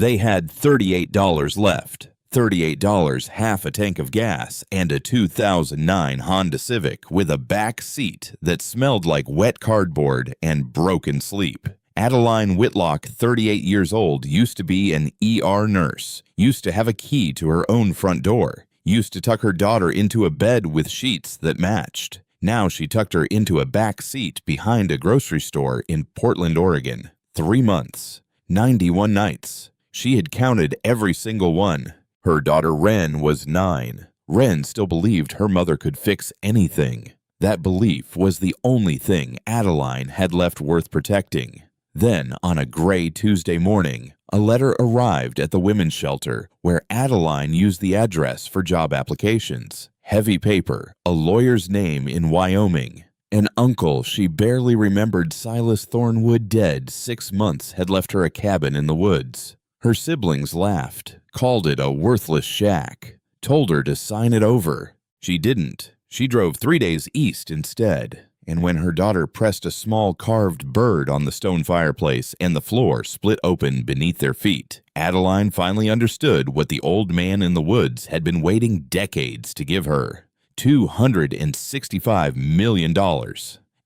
They had $38 left. $38, half a tank of gas, and a 2009 Honda Civic with a back seat that smelled like wet cardboard and broken sleep. Adeline Whitlock, 38 years old, used to be an ER nurse, used to have a key to her own front door, used to tuck her daughter into a bed with sheets that matched. Now she tucked her into a back seat behind a grocery store in Portland, Oregon. 3 months, 91 nights. She had counted every single one. Her daughter Wren was 9. Wren still believed her mother could fix anything. That belief was the only thing Adeline had left worth protecting. Then, on a gray Tuesday morning, a letter arrived at the women's shelter where Adeline used the address for job applications. Heavy paper, a lawyer's name in Wyoming. An uncle she barely remembered, Silas Thornwood, dead 6 months, had left her a cabin in the woods. Her siblings laughed, called it a worthless shack, told her to sign it over. She didn't. She drove 3 days east instead. And when her daughter pressed a small carved bird on the stone fireplace and the floor split open beneath their feet, Adeline finally understood what the old man in the woods had been waiting decades to give her. $265 million.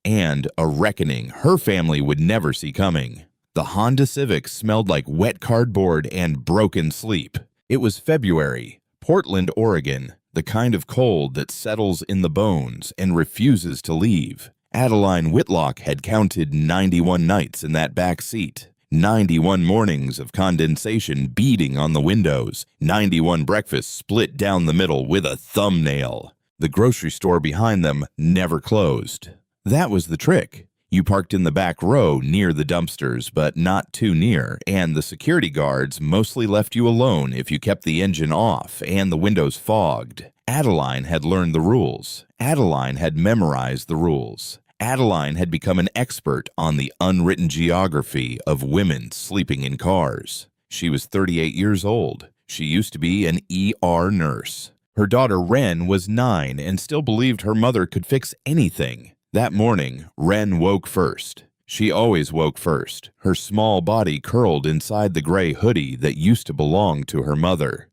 And a reckoning her family would never see coming. The Honda Civic smelled like wet cardboard and broken sleep. It was February, Portland, Oregon, the kind of cold that settles in the bones and refuses to leave. Adeline Whitlock had counted 91 nights in that back seat, 91 mornings of condensation beating on the windows, 91 breakfasts split down the middle with a thumbnail. The grocery store behind them never closed. That was the trick. You parked in the back row near the dumpsters, but not too near, and the security guards mostly left you alone if you kept the engine off and the windows fogged. Adeline had learned the rules. Adeline had memorized the rules. Adeline had become an expert on the unwritten geography of women sleeping in cars. She was 38 years old. She used to be an ER nurse. Her daughter Wren was 9 and still believed her mother could fix anything. That morning, Wren woke first. She always woke first, her small body curled inside the gray hoodie that used to belong to her mother.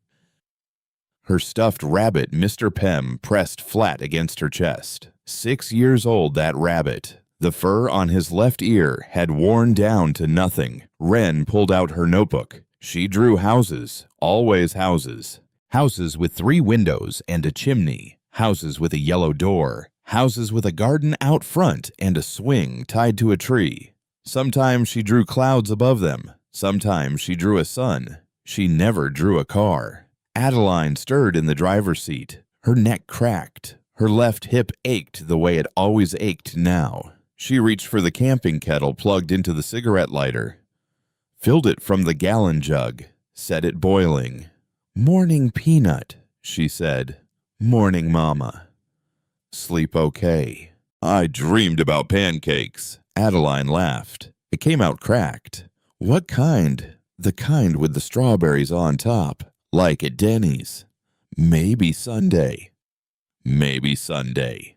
Her stuffed rabbit, Mr. Pem, pressed flat against her chest. 6 years old, that rabbit. The fur on his left ear had worn down to nothing. Wren pulled out her notebook. She drew houses, always houses. Houses with 3 windows and a chimney. Houses with a yellow door. Houses with a garden out front and a swing tied to a tree. Sometimes she drew clouds above them. Sometimes she drew a sun. She never drew a car. Adeline stirred in the driver's seat. Her neck cracked. Her left hip ached the way it always ached now. She reached for the camping kettle plugged into the cigarette lighter. Filled it from the gallon jug. Set it boiling. "Morning, Peanut," she said. "Morning, Mama." "Sleep okay." "I dreamed about pancakes." Adeline laughed. It came out cracked. "What kind?" "The kind with the strawberries on top, like at Denny's." "Maybe Sunday." "Maybe Sunday."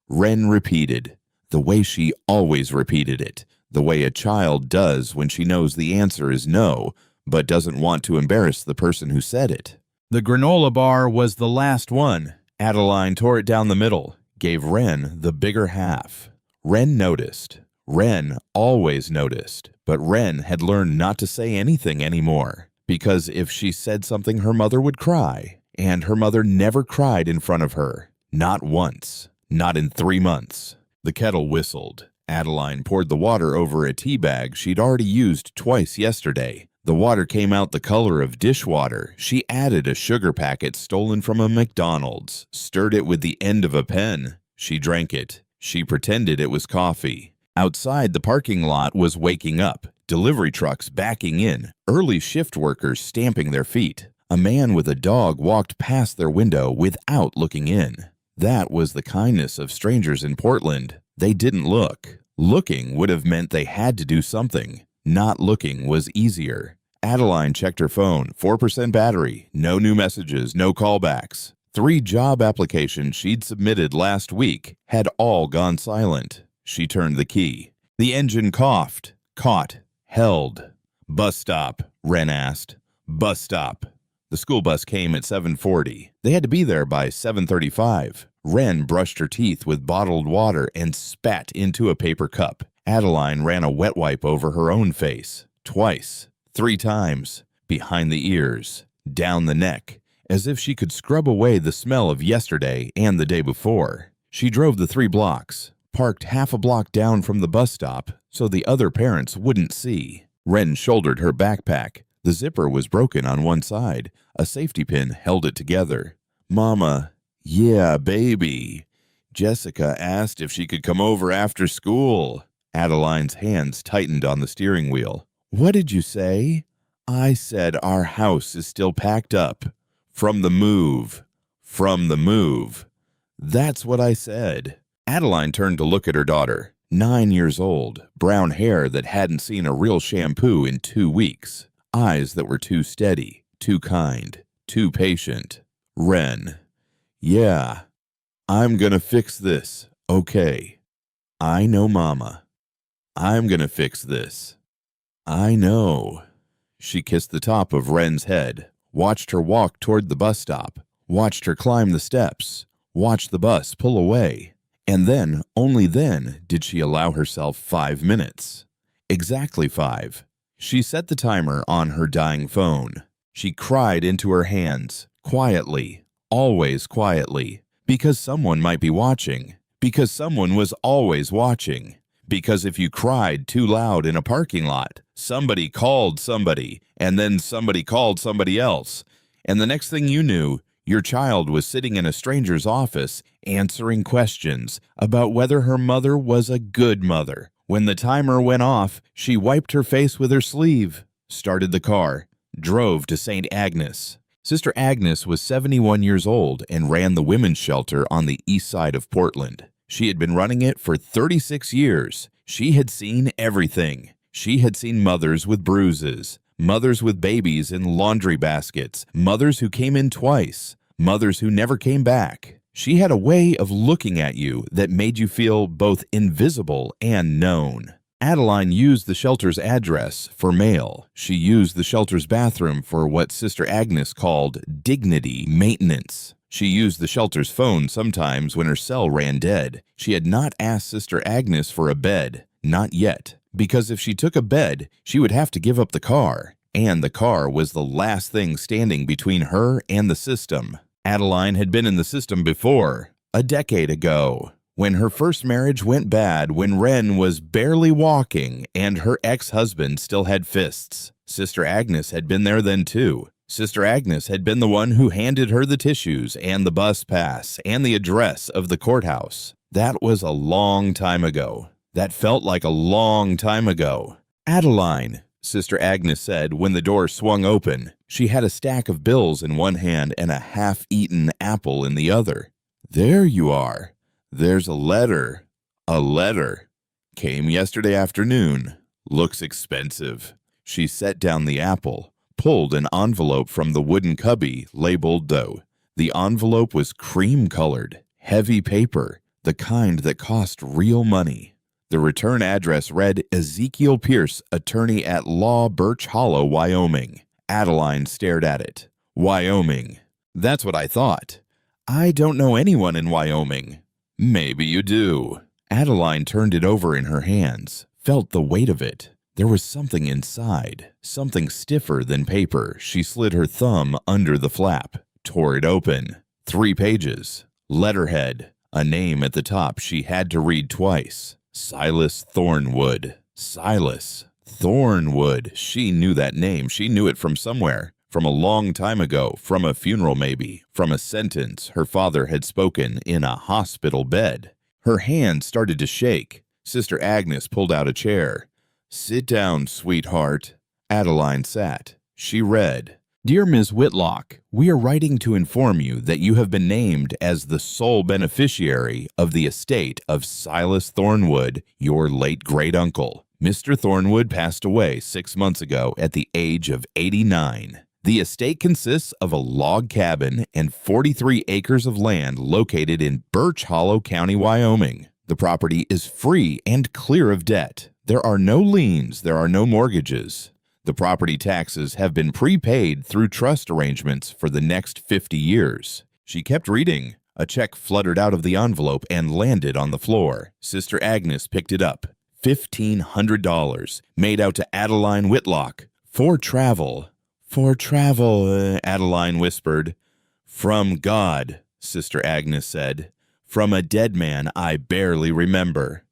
Wren repeated, the way she always repeated it, the way a child does when she knows the answer is no, but doesn't want to embarrass the person who said it. The granola bar was the last one. Adeline tore it down the middle, gave Wren the bigger half. Wren noticed. Wren always noticed, but Wren had learned not to say anything anymore, because if she said something her mother would cry, and her mother never cried in front of her. Not once. Not in 3 months. The kettle whistled. Adeline poured the water over a tea bag she'd already used twice yesterday. The water came out the color of dishwater. She added a sugar packet stolen from a McDonald's, stirred it with the end of a pen. She drank it. She pretended it was coffee. Outside, the parking lot was waking up. Delivery trucks backing in, early shift workers stamping their feet. A man with a dog walked past their window without looking in. That was the kindness of strangers in Portland. They didn't look. Looking would have meant they had to do something. Not looking was easier. Adeline checked her phone. 4% battery. No new messages, no callbacks. 3 job applications she'd submitted last week had all gone silent. She turned the key. The engine coughed, caught, held. "Bus stop," Wren asked. Bus stop. The school bus came at 7:40. They had to be there by 7:35. Wren brushed her teeth with bottled water and spat into a paper cup. Adeline ran a wet wipe over her own face. Twice. 3 times. Behind the ears. Down the neck. As if she could scrub away the smell of yesterday and the day before. She drove the 3 blocks. Parked half a block down from the bus stop so the other parents wouldn't see. Wren shouldered her backpack. The zipper was broken on one side. A safety pin held it together. Mama, yeah, baby. Jessica asked if she could come over after school. Adeline's hands tightened on the steering wheel. What did you say? I said our house is still packed up. From the move. From the move. That's what I said. Adeline turned to look at her daughter. 9 years old, brown hair that hadn't seen a real shampoo in 2 weeks. Eyes that were too steady, too kind, too patient. Wren. Yeah, I'm gonna fix this, okay. I know, Mama. I'm gonna fix this. I know. She kissed the top of Wren's head, watched her walk toward the bus stop, watched her climb the steps, watched the bus pull away. And then, only then, did she allow herself 5 minutes. Exactly 5. She set the timer on her dying phone. She cried into her hands, quietly, always quietly, because someone might be watching, because someone was always watching, because if you cried too loud in a parking lot, somebody called somebody, and then somebody called somebody else, and the next thing you knew, your child was sitting in a stranger's office answering questions about whether her mother was a good mother. When the timer went off, she wiped her face with her sleeve, started the car, drove to St. Agnes. Sister Agnes was 71 years old and ran the women's shelter on the east side of Portland. She had been running it for 36 years. She had seen everything. She had seen mothers with bruises, mothers with babies in laundry baskets, mothers who came in twice, mothers who never came back. She had a way of looking at you that made you feel both invisible and known. Adeline used the shelter's address for mail. She used the shelter's bathroom for what Sister Agnes called dignity maintenance. She used the shelter's phone sometimes when her cell ran dead. She had not asked Sister Agnes for a bed, not yet, because if she took a bed, she would have to give up the car, and the car was the last thing standing between her and the system. Adeline had been in the system before, a decade ago, when her first marriage went bad, when Wren was barely walking and her ex-husband still had fists. Sister Agnes had been there then too. Sister Agnes had been the one who handed her the tissues and the bus pass and the address of the courthouse. That was a long time ago. That felt like a long time ago. Adeline, Sister Agnes said when the door swung open. She had a stack of bills in one hand and a half-eaten apple in the other. There you are. There's a letter. A letter. Came yesterday afternoon. Looks expensive. She set down the apple, pulled an envelope from the wooden cubby labeled dough. The envelope was cream-colored, heavy paper, the kind that cost real money. The return address read Ezekiel Pierce, attorney at law, Birch Hollow, Wyoming. Adeline stared at it. Wyoming. That's what I thought. I don't know anyone in Wyoming. Maybe you do. Adeline turned it over in her hands, felt the weight of it. There was something inside, something stiffer than paper. She slid her thumb under the flap, tore it open. 3 pages. Letterhead. A name at the top she had to read twice. Silas Thornwood. Silas Thornwood. She knew that name. She knew it from somewhere. From a long time ago. From a funeral maybe. From a sentence her father had spoken in a hospital bed. Her hand started to shake. Sister Agnes pulled out a chair. Sit down, sweetheart. Adeline sat. She read, Dear Ms. Whitlock, we are writing to inform you that you have been named as the sole beneficiary of the estate of Silas Thornwood, your late great-uncle. Mr. Thornwood passed away 6 months ago at the age of 89. The estate consists of a log cabin and 43 acres of land located in Birch Hollow County, Wyoming. The property is free and clear of debt. There are no liens, there are no mortgages. The property taxes have been prepaid through trust arrangements for the next 50 years. She kept reading. A check fluttered out of the envelope and landed on the floor. Sister Agnes picked it up. $1,500, made out to Adeline Whitlock. For travel. For travel, Adeline whispered. From God, Sister Agnes said. From a dead man I barely remember.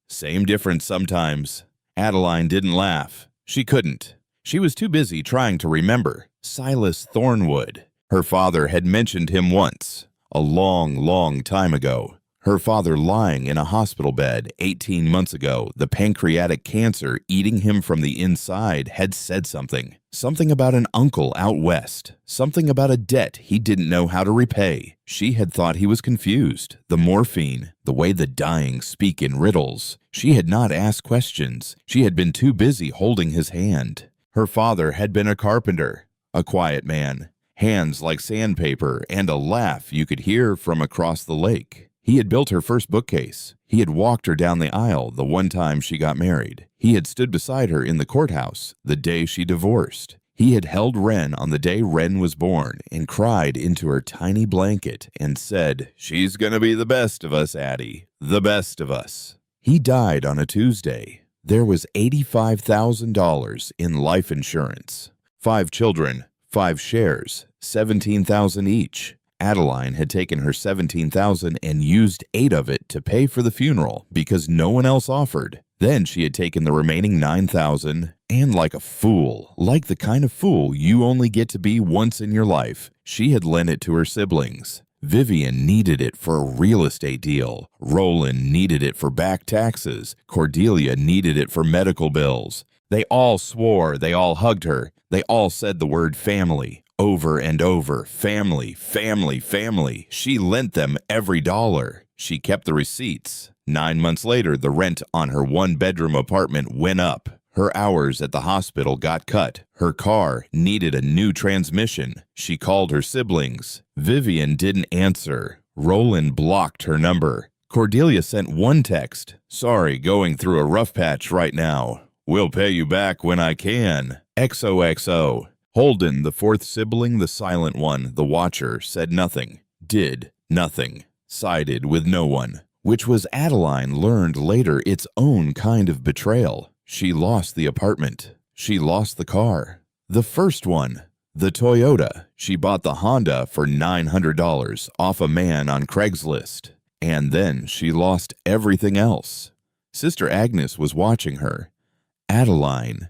Same difference sometimes. Adeline didn't laugh. She couldn't. She was too busy trying to remember. Silas Thornwood. Her father had mentioned him once. A long, long time ago. Her father lying in a hospital bed 18 months ago, the pancreatic cancer eating him from the inside, had said something. Something about an uncle out west. Something about a debt he didn't know how to repay. She had thought he was confused. The morphine, the way the dying speak in riddles. She had not asked questions. She had been too busy holding his hand. Her father had been a carpenter, a quiet man. Hands like sandpaper, and a laugh you could hear from across the lake. He had built her first bookcase. He had walked her down the aisle the one time she got married. He had stood beside her in the courthouse the day she divorced. He had held Wren on the day Wren was born and cried into her tiny blanket and said, "She's gonna be the best of us, Addie, the best of us." He died on a Tuesday. There was $85,000 in life insurance. 5 children. 5 shares, $17,000 each. Adeline had taken her $17,000 and used 8 of it to pay for the funeral because no one else offered. Then she had taken the remaining $9,000 and, like a fool, like the kind of fool you only get to be once in your life, she had lent it to her siblings. Vivian needed it for a real estate deal. Roland needed it for back taxes. Cordelia needed it for medical bills. They all swore, they all hugged her. They all said the word family over and over. Family, family, family. She lent them every dollar. She kept the receipts. 9 months later, the rent on her 1-bedroom apartment went up. Her hours at the hospital got cut. Her car needed a new transmission. She called her siblings. Vivian didn't answer. Roland blocked her number. Cordelia sent one text. "Sorry, going through a rough patch right now. We'll pay you back when I can. XOXO. Holden, the 4th sibling, the silent one, the watcher, said nothing, did nothing, sided with no one, which was, Adeline learned later, its own kind of betrayal. She lost the apartment. She lost the car. The first one, the Toyota. She bought the Honda for $900 off a man on Craigslist. And then she lost everything else. Sister Agnes was watching her. Adeline.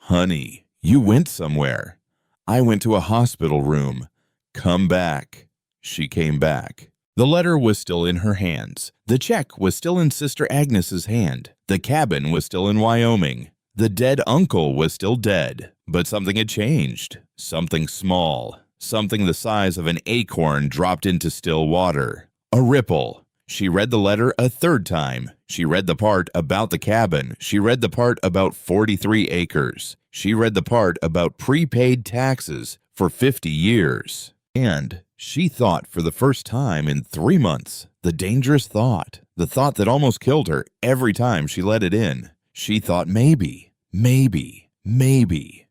Honey, you went somewhere. I went to a hospital room. Come back." She came back. The letter was still in her hands. The check was still in Sister Agnes's hand. The cabin was still in Wyoming. The dead uncle was still dead. But something had changed. Something small. Something the size of an acorn dropped into still water. A ripple. She read the letter a 3rd time. She read the part about the cabin. She read the part about 43 acres. She read the part about prepaid taxes for 50 years. And she thought for the first time in 3 months, the dangerous thought, the thought that almost killed her every time she let it in. She thought maybe.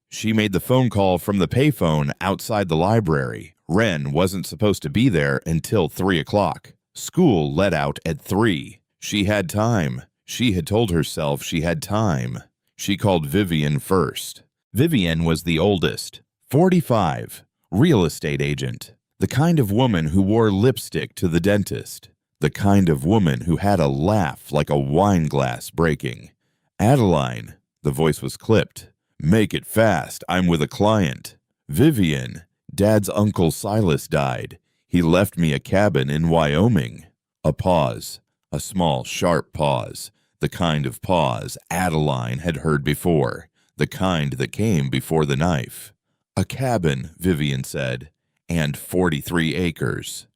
She made the phone call from the payphone outside the library. Wren wasn't supposed to be there until 3 o'clock. School let out at 3. She had time. She had told herself she had time. She called Vivian first. Vivian was the oldest, 45, real estate agent, the kind of woman who wore lipstick to the dentist, the kind of woman who had a laugh like a wine glass breaking. "Adeline," the voice was clipped. "Make it fast, I'm with a client." "Vivian, Dad's uncle Silas died. He left me a cabin in Wyoming." A pause, a small, sharp pause, the kind of pause Adeline had heard before, the kind that came before the knife. "A cabin," Vivian said, "and 43 acres.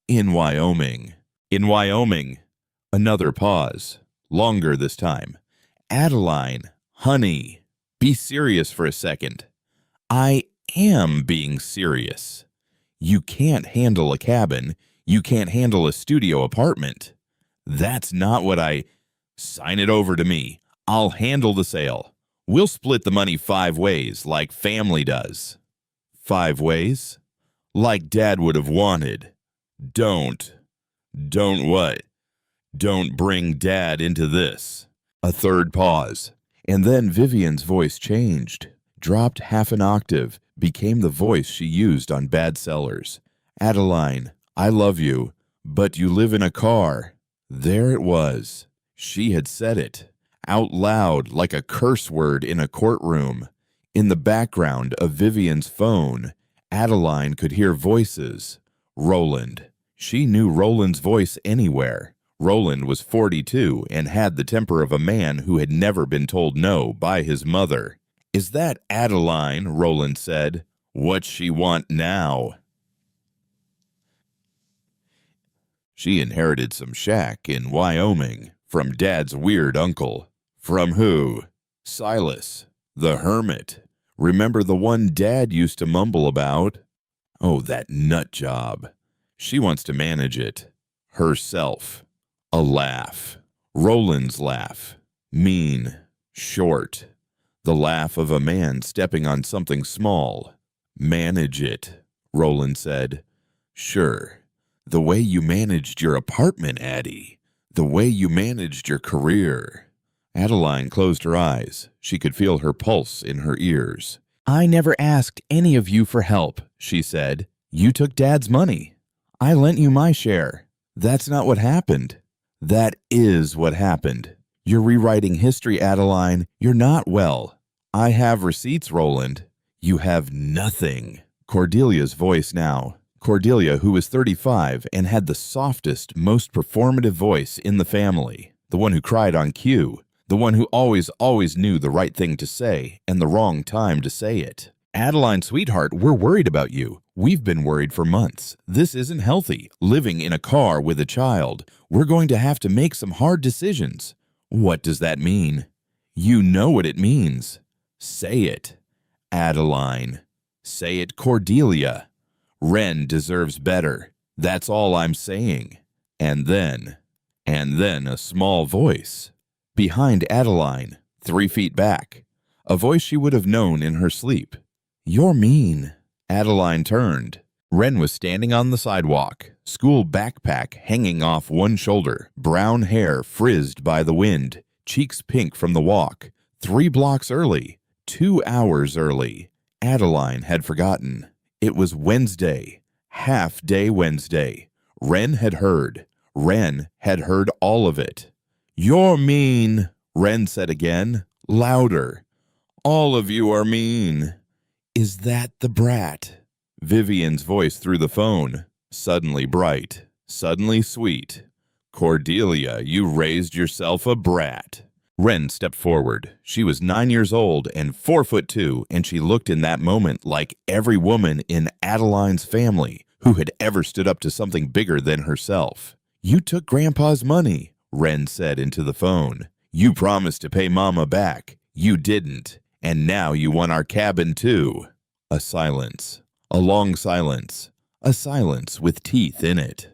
In Wyoming." "In Wyoming." Another pause, longer this time. "Adeline, honey, be serious for a second." "I am being serious. You can't handle a cabin. You can't handle a studio apartment." "That's not what I—" "Sign it over to me. I'll handle the sale." We'll split the money 5 ways, like family does. 5 ways? Like Dad would have wanted. Don't. Don't what? Don't bring Dad into this. A third pause, and then Vivian's voice changed, dropped half an octave, became the voice she used on bad sellers. Adeline, I love you, but you live in a car. There it was. She had said it, out loud like a curse word in a courtroom. In the background of Vivian's phone, Adeline could hear voices. Roland. She knew Roland's voice anywhere. Roland was 42 and had the temper of a man who had never been told no by his mother. Is that Adeline? Roland said. What's she want now? She inherited some shack in Wyoming from Dad's weird uncle. From who? Silas, the hermit. Remember the one Dad used to mumble about? Oh, that nut job. She wants to manage it. Herself. A laugh. Roland's laugh. Mean. Short. The laugh of a man stepping on something small. Manage it, Roland said. Sure. The way you managed your apartment, Addie. The way you managed your career. Adeline closed her eyes. She could feel her pulse in her ears. I never asked any of you for help, she said. You took Dad's money. I lent you my share. That's not what happened. That is what happened. You're rewriting history, Adeline. You're not well. I have receipts, Roland. You have nothing. Cordelia's voice now. Cordelia, who was 35 and had the softest, most performative voice in the family. The one who cried on cue. The one who always knew the right thing to say and the wrong time to say it. Adeline, sweetheart, we're worried about you. We've been worried for months. This isn't healthy. Living in a car with a child. We're going to have to make some hard decisions. What does that mean? You know what it means. Say it. Adeline. Say it, Cordelia. Wren deserves better. That's all I'm saying. And then a small voice. Behind Adeline, 3 feet back. A voice she would have known in her sleep. You're mean. Adeline turned. Wren was standing on the sidewalk, school backpack hanging off one shoulder, brown hair frizzed by the wind, cheeks pink from the walk. 3 blocks early, 2 hours early. Adeline had forgotten. It was Wednesday, half-day Wednesday. Wren had heard. Wren had heard all of it. You're mean, Wren said again, louder. All of you are mean. Is that the brat? Vivian's voice through the phone, suddenly bright, suddenly sweet. Cordelia, you raised yourself a brat. Wren stepped forward. She was 9 years old and 4'2", and she looked in that moment like every woman in Adeline's family who had ever stood up to something bigger than herself. You took Grandpa's money, Wren said into the phone. You promised to pay Mama back. You didn't. And now you want our cabin too. A silence. A long silence. A silence with teeth in it.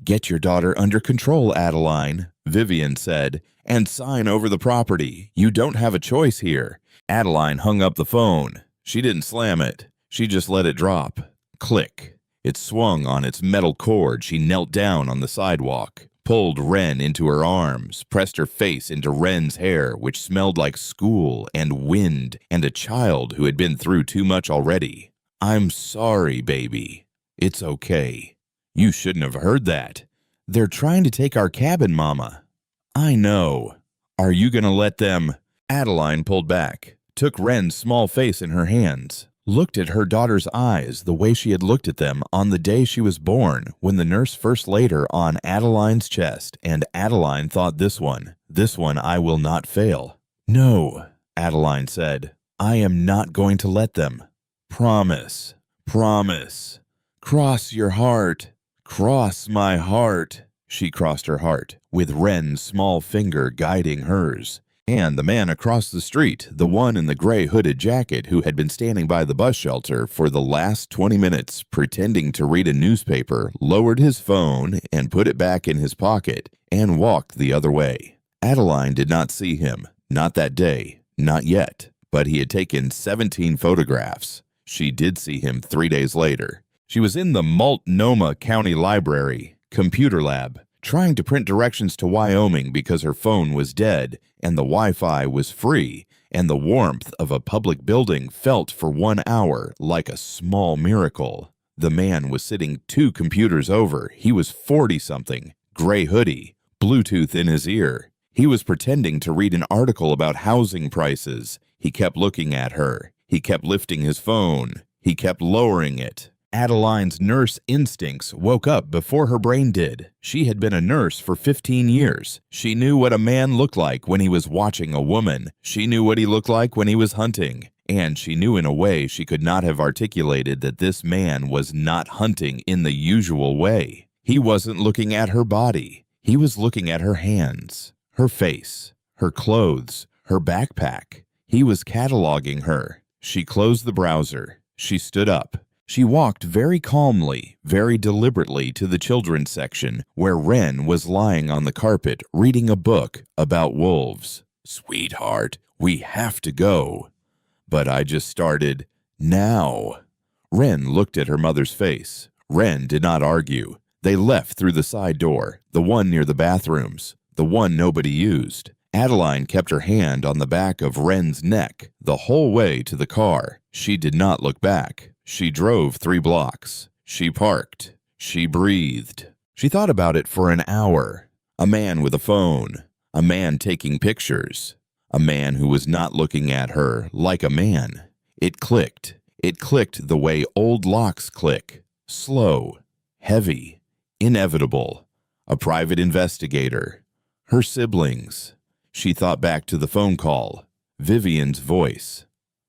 Get your daughter under control, Adeline, Vivian said, and sign over the property. You don't have a choice here. Adeline hung up the phone. She didn't slam it. She just let it drop. Click. It swung on its metal cord. She knelt down on the sidewalk, pulled Wren into her arms, pressed her face into Wren's hair, which smelled like school and wind and a child who had been through too much already. I'm sorry, baby. It's okay. You shouldn't have heard that. They're trying to take our cabin, Mama. I know. Are you going to let them? Adeline pulled back, took Wren's small face in her hands, looked at her daughter's eyes the way she had looked at them on the day she was born when the nurse first laid her on Adeline's chest, and Adeline thought this one I will not fail. No, Adeline said. I am not going to let them. Promise. Promise. Cross your heart. Cross my heart. She crossed her heart, with Wren's small finger guiding hers. And the man across the street, the one in the gray hooded jacket who had been standing by the bus shelter for the last 20 minutes pretending to read a newspaper, lowered his phone and put it back in his pocket and walked the other way. Adeline did not see him, not that day, not yet. but he had taken 17 photographs. She did see him 3 days later. She was in the Multnomah County Library, computer lab, trying to print directions to Wyoming because her phone was dead and the Wi-Fi was free, and the warmth of a public building felt for 1 hour like a small miracle. The man was sitting 2 computers over. He was 40-something, gray hoodie, Bluetooth in his ear. He was pretending to read an article about housing prices. He kept looking at her. He kept lifting his phone. He kept lowering it. Adeline's nurse instincts woke up before her brain did. She had been a nurse for 15 years. She knew what a man looked like when he was watching a woman. She knew what he looked like when he was hunting. And she knew in a way she could not have articulated that this man was not hunting in the usual way. He wasn't looking at her body. He was looking at her hands, her face, her clothes, her backpack. He was cataloging her. She closed the browser. She stood up. She walked very calmly, very deliberately to the children's section where Wren was lying on the carpet reading a book about wolves. "Sweetheart, we have to go." But I just started, "Now." Wren looked at her mother's face. Wren did not argue. They left through the side door, the one near the bathrooms, the one nobody used. Adeline kept her hand on the back of Wren's neck the whole way to the car. She did not look back. She drove 3 blocks. She parked. She breathed. She thought about it for an hour. A man with a phone. A man taking pictures. A man who was not looking at her like a man. It clicked. It clicked the way old locks click. Slow. Heavy. Inevitable. A private investigator. Her siblings. She thought back to the phone call. Vivian's voice.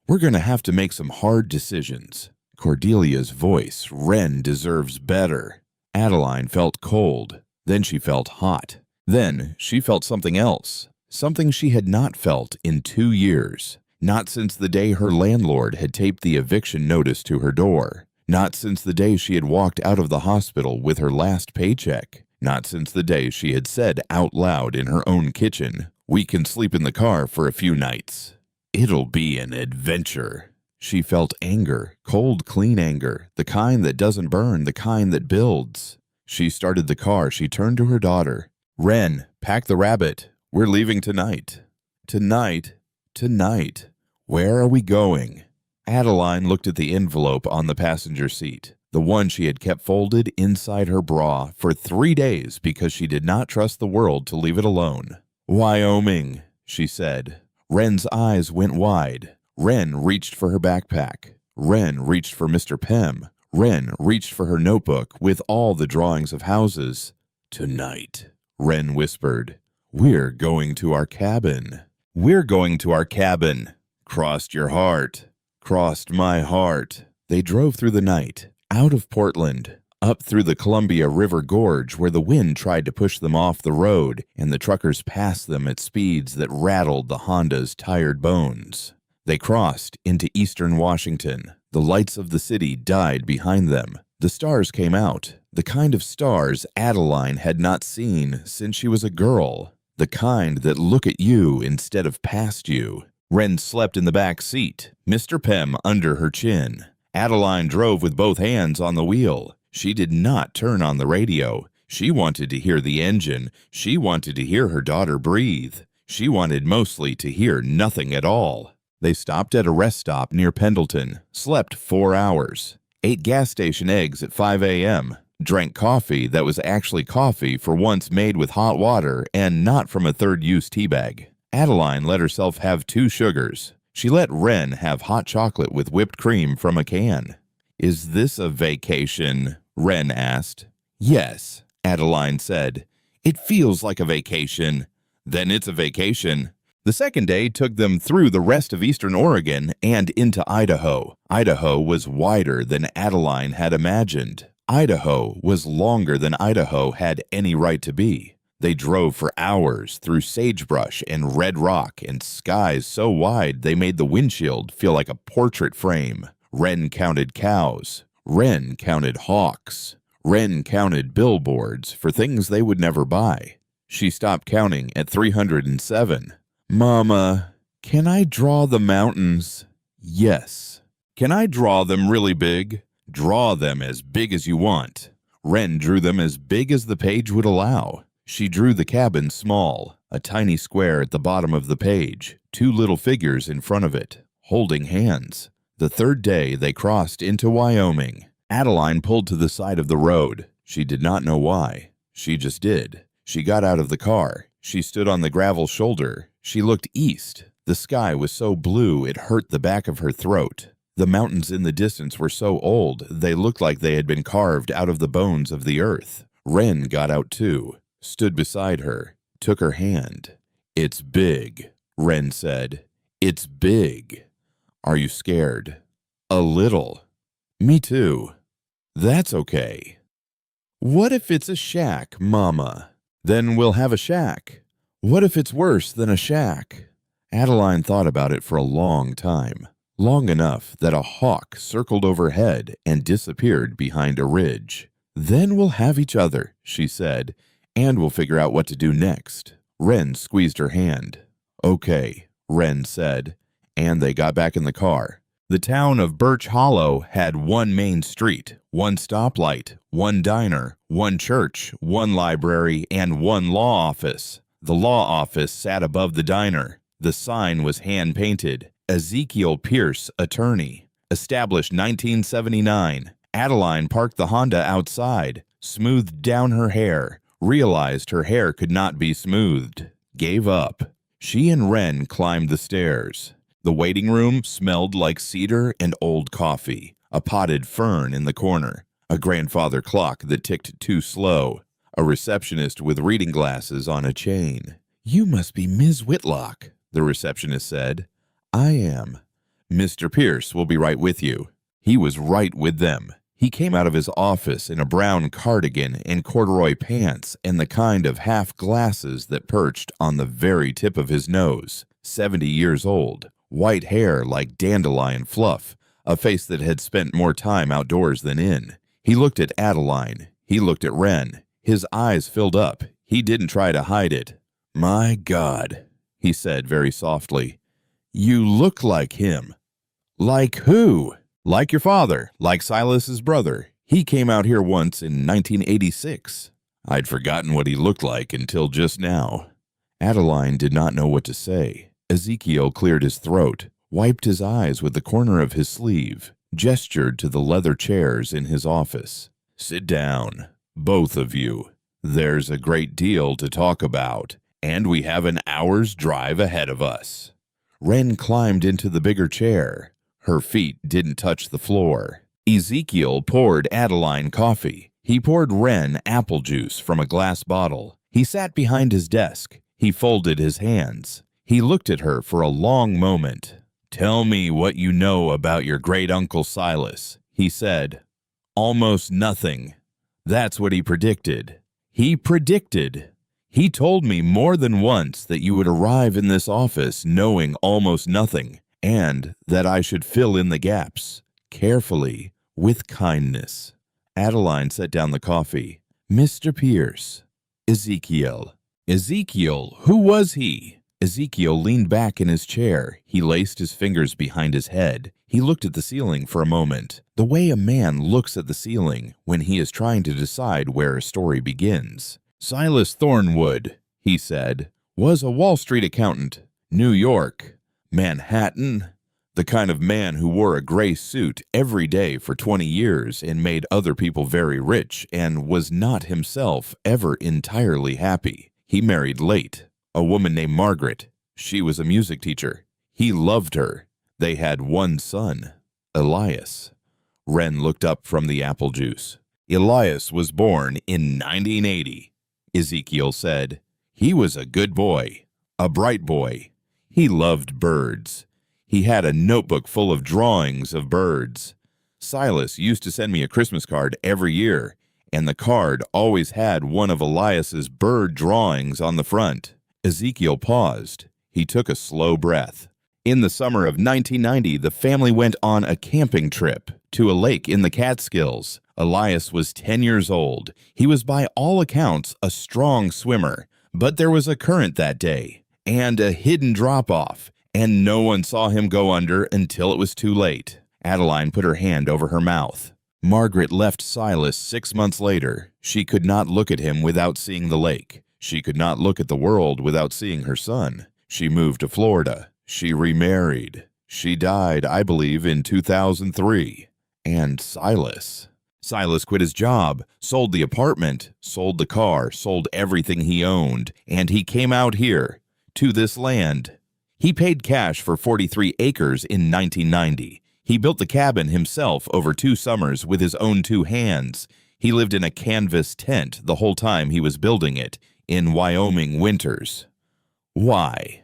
"We're going to have to make some hard decisions." Cordelia's voice. "Wren deserves better." Adeline felt cold. Then she felt hot. Then she felt something else. Something she had not felt in 2 years. Not since the day her landlord had taped the eviction notice to her door. Not since the day she had walked out of the hospital with her last paycheck. Not since the day she had said out loud in her own kitchen, "We can sleep in the car for a few nights. It'll be an adventure." She felt anger, cold, clean anger, the kind that doesn't burn, the kind that builds. She started the car. She turned to her daughter. "Wren, pack the rabbit. We're leaving tonight." "Tonight? Tonight. Where are we going?" Adeline looked at the envelope on the passenger seat, the one she had kept folded inside her bra for 3 days because she did not trust the world to leave it alone. "Wyoming," she said. Wren's eyes went wide. Wren reached for her backpack. Wren reached for Mr. Pym. Wren reached for her notebook with all the drawings of houses. "Tonight," Wren whispered. "We're going to our cabin. We're going to our cabin. Crossed your heart. Crossed my heart." They drove through the night, out of Portland, up through the Columbia River Gorge where the wind tried to push them off the road and the truckers passed them at speeds that rattled the Honda's tired bones. They crossed into eastern Washington. The lights of the city died behind them. The stars came out, the kind of stars Adeline had not seen since she was a girl, the kind that look at you instead of past you. Wren slept in the back seat, Mr. Pym under her chin. Adeline drove with both hands on the wheel. She did not turn on the radio. She wanted to hear the engine. She wanted to hear her daughter breathe. She wanted mostly to hear nothing at all. They stopped at a rest stop near Pendleton, slept 4 hours, ate gas station eggs at 5 a.m., drank coffee that was actually coffee for once made with hot water and not from a third-use tea bag. Adeline let herself have 2 sugars. She let Wren have hot chocolate with whipped cream from a can. "Is this a vacation?" Wren asked. "Yes," Adeline said. "It feels like a vacation." "Then it's a vacation." The second day took them through the rest of eastern Oregon and into Idaho. Idaho was wider than Adeline had imagined. Idaho was longer than Idaho had any right to be. They drove for hours through sagebrush and red rock and skies so wide they made the windshield feel like a portrait frame. Wren counted cows. Wren counted hawks. Wren counted billboards for things they would never buy. She stopped counting at 307. "Mama, Can I draw the mountains? Yes. Can I draw them really big? Draw them as big as you want. Wren drew them as big as the page would allow. She drew the cabin small, a tiny square at the bottom of the page, two little figures in front of it, holding hands. The third day they crossed into Wyoming. Adeline pulled to the side of the road. She did not know why. She just did. She got out of the car. She stood on the gravel shoulder. She looked east. The sky was so blue it hurt the back of her throat. The mountains in the distance were so old they looked like they had been carved out of the bones of the earth. Wren got out too, stood beside her, took her hand. "It's big," Wren said. "It's big." "Are you scared?" "A little." "Me too." "That's okay." "What if it's a shack, Mama?" "Then we'll have a shack." "What if it's worse than a shack?" Adeline thought about it for a long time, long enough that a hawk circled overhead and disappeared behind a ridge. "Then we'll have each other," she said, "and we'll figure out what to do next." Wren squeezed her hand. "Okay," Wren said, and they got back in the car. The town of Birch Hollow had one main street, one stoplight, one diner, one church, one library, and one law office. The law office sat above the diner. The sign was hand-painted. Ezekiel Pierce, attorney. Established 1979. Adeline parked the Honda outside, smoothed down her hair, realized her hair could not be smoothed, gave up. She and Wren climbed the stairs. The waiting room smelled like cedar and old coffee, a potted fern in the corner, a grandfather clock that ticked too slow, a receptionist with reading glasses on a chain. "You must be Ms. Whitlock," the receptionist said. "I am." "Mr. Pierce will be right with you." He was right with them. He came out of his office in a brown cardigan and corduroy pants and the kind of half glasses that perched on the very tip of his nose. 70 years old, white hair like dandelion fluff, a face that had spent more time outdoors than in. He looked at Adeline. He looked at Wren. His eyes filled up. He didn't try to hide it. "My God," he said very softly. "You look like him." "Like who?" "Like your father, like Silas's brother. He came out here once in 1986. I'd forgotten what he looked like until just now." Adeline did not know what to say. Ezekiel cleared his throat, wiped his eyes with the corner of his sleeve, gestured to the leather chairs in his office. "Sit down, both of you. There's a great deal to talk about, and we have an hour's drive ahead of us." Wren climbed into the bigger chair. Her feet didn't touch the floor. Ezekiel poured Adeline coffee. He poured Wren apple juice from a glass bottle. He sat behind his desk. He folded his hands. He looked at her for a long moment. "Tell me what you know about your great-uncle Silas," he said. "Almost nothing." That's what he predicted. He predicted. He told me more than once that you would arrive in this office knowing almost nothing, and that I should fill in the gaps, carefully, with kindness. Adeline set down the coffee. "Mr. Pierce." "Ezekiel." "Ezekiel, who was he?" Ezekiel leaned back in his chair. He laced his fingers behind his head. He looked at the ceiling for a moment, the way a man looks at the ceiling when he is trying to decide where a story begins. "Silas Thornwood," he said, "was a Wall Street accountant. New York. Manhattan. The kind of man who wore a gray suit every day for 20 years and made other people very rich and was not himself ever entirely happy. He married late. A woman named Margaret. She was a music teacher. He loved her. They had one son, Elias." Wren looked up from the apple juice. "Elias was born in 1980, Ezekiel said. "He was a good boy, a bright boy. He loved birds. He had a notebook full of drawings of birds. Silas used to send me a Christmas card every year, and the card always had one of Elias's bird drawings on the front." Ezekiel paused. He took a slow breath. In the summer of 1990, the family went on a camping trip to a lake in the Catskills. Elias was 10 years old. He was by all accounts a strong swimmer, but there was a current that day and a hidden drop-off, and no one saw him go under until it was too late. Adeline put her hand over her mouth. Margaret left Silas 6 months later. She could not look at him without seeing the lake. She could not look at the world without seeing her son. She moved to Florida. She remarried. She died, I believe, in 2003. And Silas quit his job, sold the apartment, sold the car, sold everything he owned, and he came out here, to this land. He paid cash for 43 acres in 1990. He built the cabin himself over 2 summers with his own 2 hands. He lived in a canvas tent the whole time he was building it, in Wyoming winters. Why?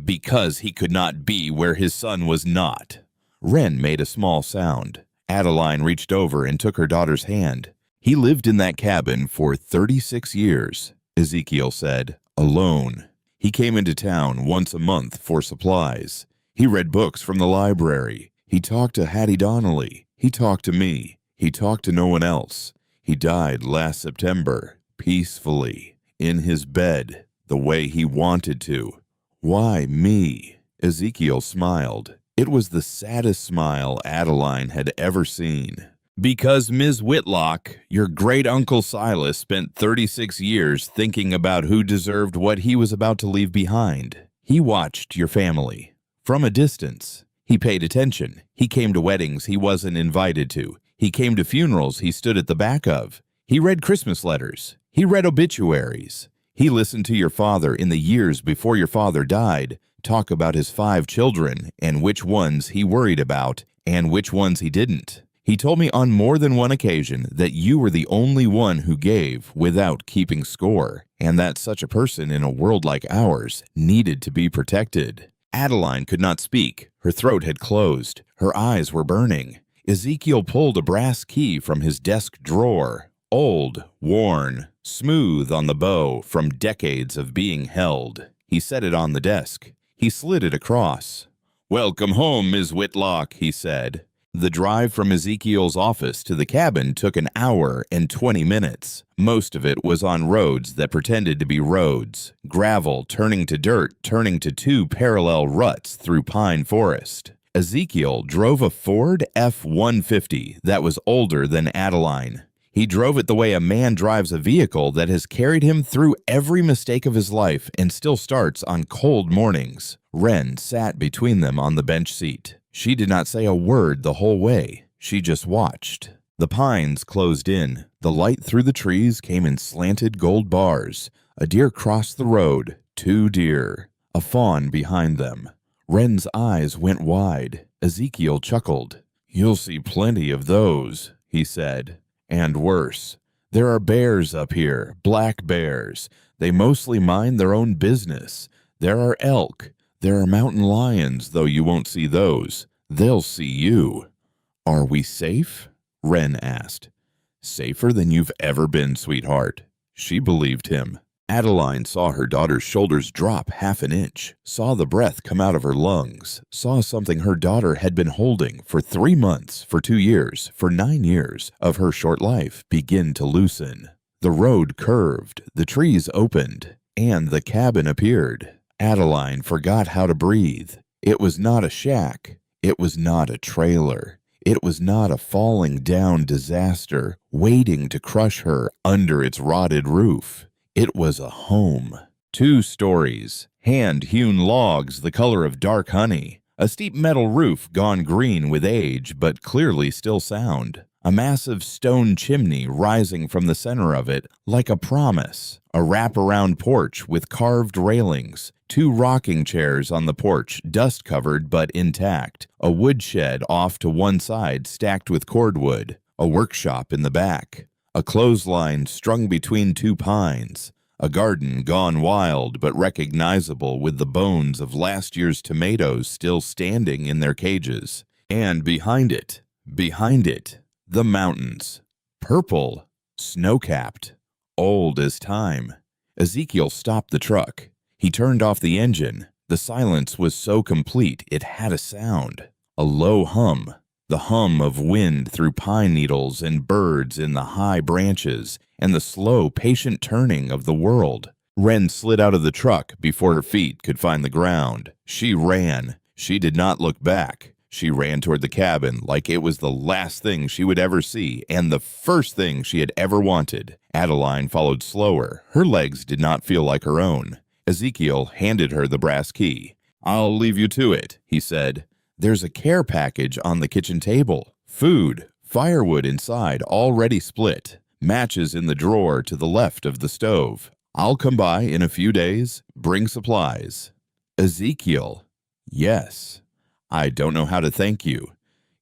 Because he could not be where his son was not. Wren made a small sound. Adeline reached over and took her daughter's hand. He lived in that cabin for 36 years, Ezekiel said, alone. He came into town once a month for supplies. He read books from the library. He talked to Hattie Donnelly. He talked to me. He talked to no one else. He died last September, peacefully, in his bed, the way he wanted to. Why me? Ezekiel smiled. It was the saddest smile Adeline had ever seen. Because Ms. Whitlock, your great-uncle Silas spent 36 years thinking about who deserved what he was about to leave behind. He watched your family. From a distance. He paid attention. He came to weddings he wasn't invited to. He came to funerals he stood at the back of. He read Christmas letters. He read obituaries. He listened to your father in the years before your father died talk about his 5 children and which ones he worried about and which ones he didn't. He told me on more than one occasion that you were the only one who gave without keeping score, and that such a person in a world like ours needed to be protected. Adeline could not speak. Her throat had closed. Her eyes were burning. Ezekiel pulled a brass key from his desk drawer, old, worn, smooth on the bow from decades of being held. He set it on the desk. He slid it across. "Welcome home, Ms. Whitlock," he said. The drive from Ezekiel's office to the cabin took an hour and 20 minutes. Most of it was on roads that pretended to be roads, gravel turning to dirt, turning to 2 parallel ruts through pine forest. Ezekiel drove a Ford F-150 that was older than Adeline. He drove it the way a man drives a vehicle that has carried him through every mistake of his life and still starts on cold mornings. Wren sat between them on the bench seat. She did not say a word the whole way. She just watched. The pines closed in. The light through the trees came in slanted gold bars. A deer crossed the road. 2 deer. A fawn behind them. Wren's eyes went wide. Ezekiel chuckled. "You'll see plenty of those," he said. "And worse. There are bears up here, black bears. They mostly mind their own business. There are elk. There are mountain lions, though you won't see those. They'll see you." "Are we safe?" Wren asked. "Safer than you've ever been, sweetheart." She believed him. Adeline saw her daughter's shoulders drop half an inch, saw the breath come out of her lungs, saw something her daughter had been holding for 3 months, for 2 years, for 9 years of her short life begin to loosen. The road curved, the trees opened, and the cabin appeared. Adeline forgot how to breathe. It was not a shack. It was not a trailer. It was not a falling down disaster waiting to crush her under its rotted roof. It was a home. 2 stories, hand-hewn logs the color of dark honey, a steep metal roof gone green with age but clearly still sound, a massive stone chimney rising from the center of it like a promise, a wraparound porch with carved railings, 2 rocking chairs on the porch, dust-covered but intact, a woodshed off to one side stacked with cordwood, a workshop in the back, a clothesline strung between 2 pines, a garden gone wild but recognizable with the bones of last year's tomatoes still standing in their cages. And behind it, the mountains, purple, snow-capped, old as time. Ezekiel stopped the truck. He turned off the engine. The silence was so complete it had a sound, a low hum. The hum of wind through pine needles and birds in the high branches, and the slow, patient turning of the world. Wren slid out of the truck before her feet could find the ground. She ran. She did not look back. She ran toward the cabin like it was the last thing she would ever see and the first thing she had ever wanted. Adeline followed slower. Her legs did not feel like her own. Ezekiel handed her the brass key. "I'll leave you to it," he said. "There's a care package on the kitchen table. Food, firewood inside, already split. Matches in the drawer to the left of the stove. I'll come by in a few days, bring supplies." Ezekiel. "Yes. I don't know how to thank you."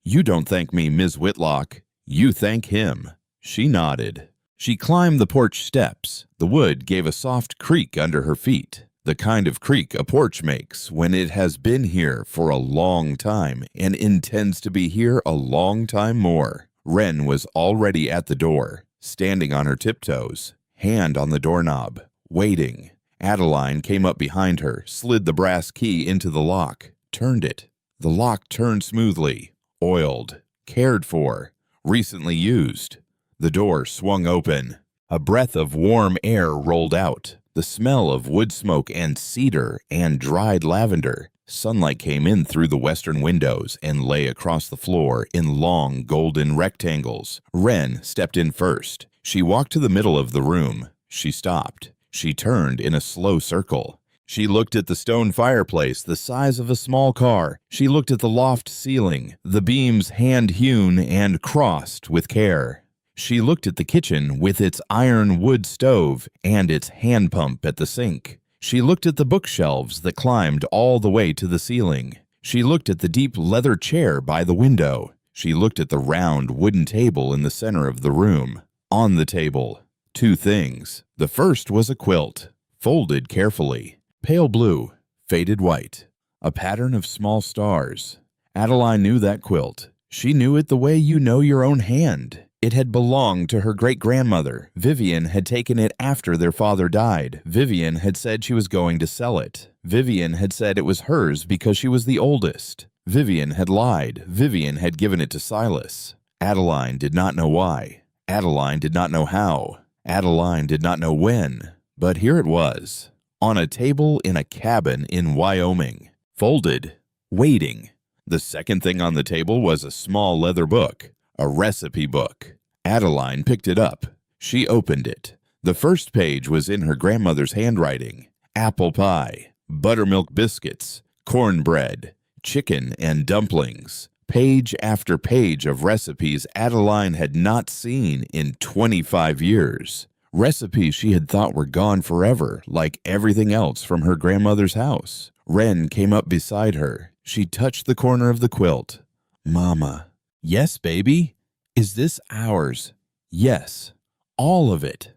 "You don't thank me, Ms. Whitlock. You thank him." She nodded. She climbed the porch steps. The wood gave a soft creak under her feet, the kind of creak a porch makes when it has been here for a long time and intends to be here a long time more. Wren was already at the door, standing on her tiptoes, hand on the doorknob, waiting. Adeline came up behind her, slid the brass key into the lock, turned it. The lock turned smoothly, oiled, cared for, recently used. The door swung open. A breath of warm air rolled out, the smell of wood smoke and cedar and dried lavender. Sunlight came in through the western windows and lay across the floor in long golden rectangles. Wren stepped in first. She walked to the middle of the room. She stopped. She turned in a slow circle. She looked at the stone fireplace the size of a small car. She looked at the loft ceiling, the beams hand-hewn and crossed with care. She looked at the kitchen with its iron wood stove and its hand pump at the sink. She looked at the bookshelves that climbed all the way to the ceiling. She looked at the deep leather chair by the window. She looked at the round wooden table in the center of the room. On the table, two things. The first was a quilt, folded carefully. Pale blue, faded white, a pattern of small stars. Adeline knew that quilt. She knew it the way you know your own hand. It had belonged to her great-grandmother. Vivian had taken it after their father died. Vivian had said she was going to sell it. Vivian had said it was hers because she was the oldest. Vivian had lied. Vivian had given it to Silas. Adeline did not know why. Adeline did not know how. Adeline did not know when. But here it was. On a table in a cabin in Wyoming, folded, waiting. The second thing on the table was a small leather book, a recipe book. Adeline picked it up. She opened it. The first page was in her grandmother's handwriting. Apple pie, buttermilk biscuits, cornbread, chicken and dumplings. Page after page of recipes Adeline had not seen in 25 years. Recipes she had thought were gone forever, like everything else from her grandmother's house. Wren came up beside her. She touched the corner of the quilt. "Mama." "Yes, baby." "Is this ours?" "Yes." "All of it.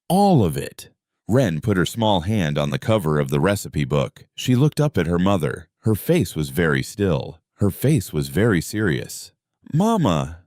All of it." Wren put her small hand on the cover of the recipe book. She looked up at her mother. Her face was very still. Her face was very serious. "Mama."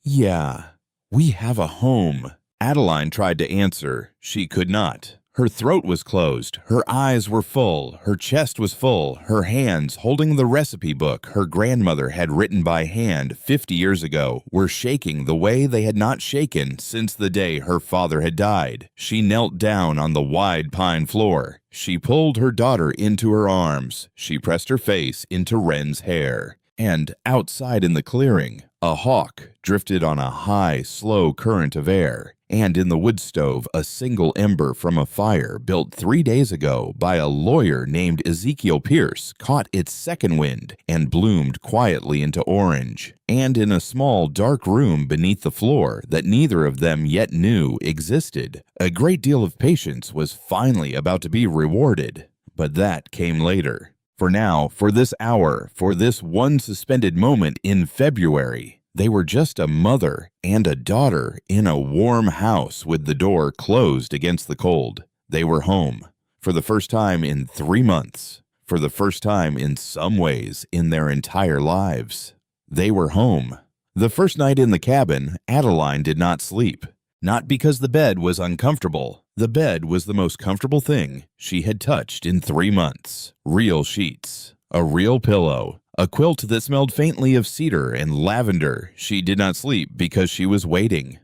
"Yeah, we have a home." Adeline tried to answer. She could not. Her throat was closed. Her eyes were full. Her chest was full. Her hands, holding the recipe book her grandmother had written by hand 50 years ago, were shaking the way they had not shaken since the day her father had died. She knelt down on the wide pine floor. She pulled her daughter into her arms. She pressed her face into Wren's hair. And outside in the clearing, a hawk drifted on a high, slow current of air. And in the wood stove, a single ember from a fire built 3 days ago by a lawyer named Ezekiel Pierce caught its second wind and bloomed quietly into orange. And in a small, dark room beneath the floor that neither of them yet knew existed, a great deal of patience was finally about to be rewarded. But that came later. For now, for this hour, for this one suspended moment in February, they were just a mother and a daughter in a warm house with the door closed against the cold. They were home for the first time in 3 months, for the first time in some ways in their entire lives. They were home. The first night in the cabin, Adeline did not sleep. Not because the bed was uncomfortable. The bed was the most comfortable thing she had touched in 3 months. Real sheets, a real pillow, a quilt that smelled faintly of cedar and lavender. She did not sleep because she was waiting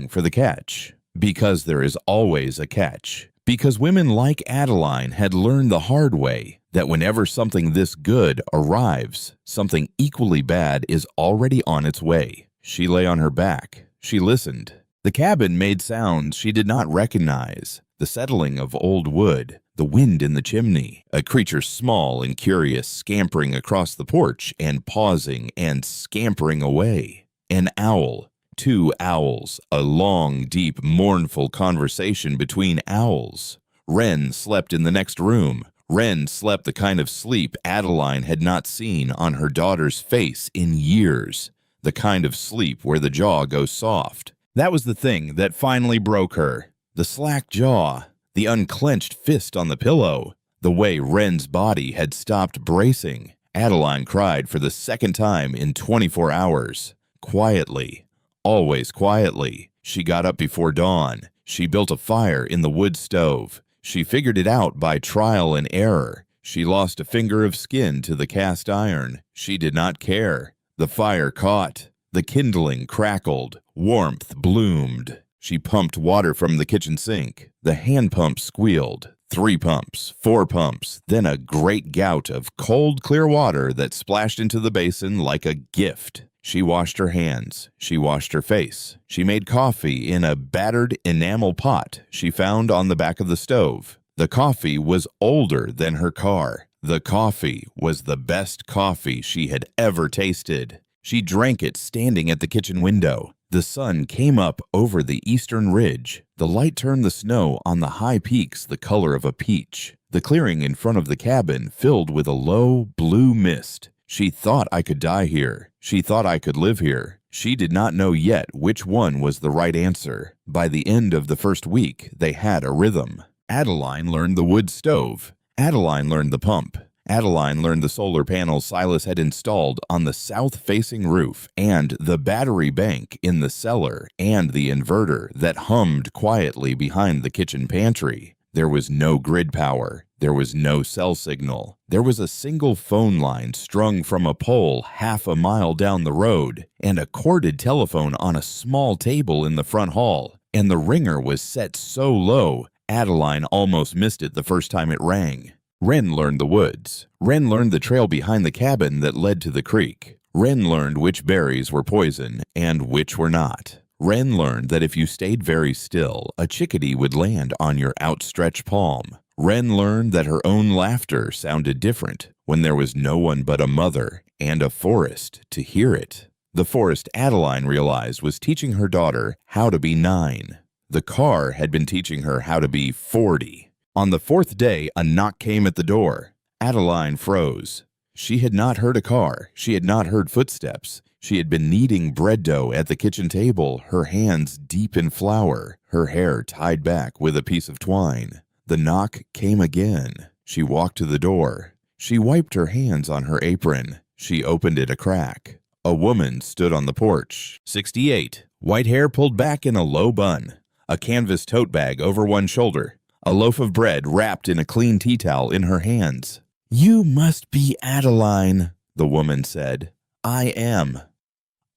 for the catch. Because there is always a catch. Because women like Adeline had learned the hard way that whenever something this good arrives, something equally bad is already on its way. She lay on her back. She listened. The cabin made sounds she did not recognize. The settling of old wood, the wind in the chimney, a creature small and curious scampering across the porch and pausing and scampering away. An owl. 2 owls, a long, deep, mournful conversation between owls. Wren slept in the next room. Wren slept the kind of sleep Adeline had not seen on her daughter's face in years, the kind of sleep where the jaw goes soft. That was the thing that finally broke her. The slack jaw, the unclenched fist on the pillow, the way Wren's body had stopped bracing. Adeline cried for the second time in 24 hours, quietly. Always quietly. She got up before dawn. She built a fire in the wood stove. She figured it out by trial and error. She lost a finger of skin to the cast iron. She did not care. The fire caught. The kindling crackled. Warmth bloomed. She pumped water from the kitchen sink. The hand pump squealed. 3 pumps, 4 pumps, then a great gout of cold, clear water that splashed into the basin like a gift. She washed her hands. She washed her face. She made coffee in a battered enamel pot she found on the back of the stove. The coffee was older than her car. The coffee was the best coffee she had ever tasted. She drank it standing at the kitchen window. The sun came up over the eastern ridge. The light turned the snow on the high peaks the color of a peach. The clearing in front of the cabin filled with a low, blue mist. She thought I could die here. She thought I could live here. She did not know yet which one was the right answer. By the end of the first week, they had a rhythm. Adeline learned the wood stove. Adeline learned the pump. Adeline learned the solar panels Silas had installed on the south-facing roof and the battery bank in the cellar and the inverter that hummed quietly behind the kitchen pantry. There was no grid power. There was no cell signal. There was a single phone line strung from a pole half a mile down the road and a corded telephone on a small table in the front hall, and the ringer was set so low Adeline almost missed it the first time it rang. Wren learned the woods. Wren learned the trail behind the cabin that led to the creek. Wren learned which berries were poison and which were not. Wren learned that if you stayed very still, a chickadee would land on your outstretched palm. Wren learned that her own laughter sounded different when there was no one but a mother and a forest to hear it. The forest, Adeline realized, was teaching her daughter how to be 9. The car had been teaching her how to be 40. On the 4th day, a knock came at the door. Adeline froze. She had not heard a car. She had not heard footsteps. She had been kneading bread dough at the kitchen table, her hands deep in flour, her hair tied back with a piece of twine. The knock came again. She walked to the door. She wiped her hands on her apron. She opened it a crack. A woman stood on the porch. 68. White hair pulled back in a low bun. A canvas tote bag over one shoulder. A loaf of bread wrapped in a clean tea towel in her hands. "You must be Adeline," the woman said. "I am.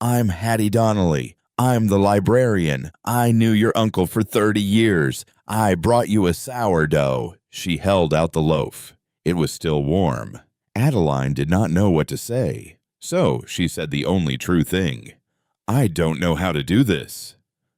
I'm Hattie Donnelly. I'm the librarian. I knew your uncle for 30 years. I brought you a sourdough." She held out the loaf. It was still warm. Adeline did not know what to say. So she said the only true thing. "I don't know how to do this."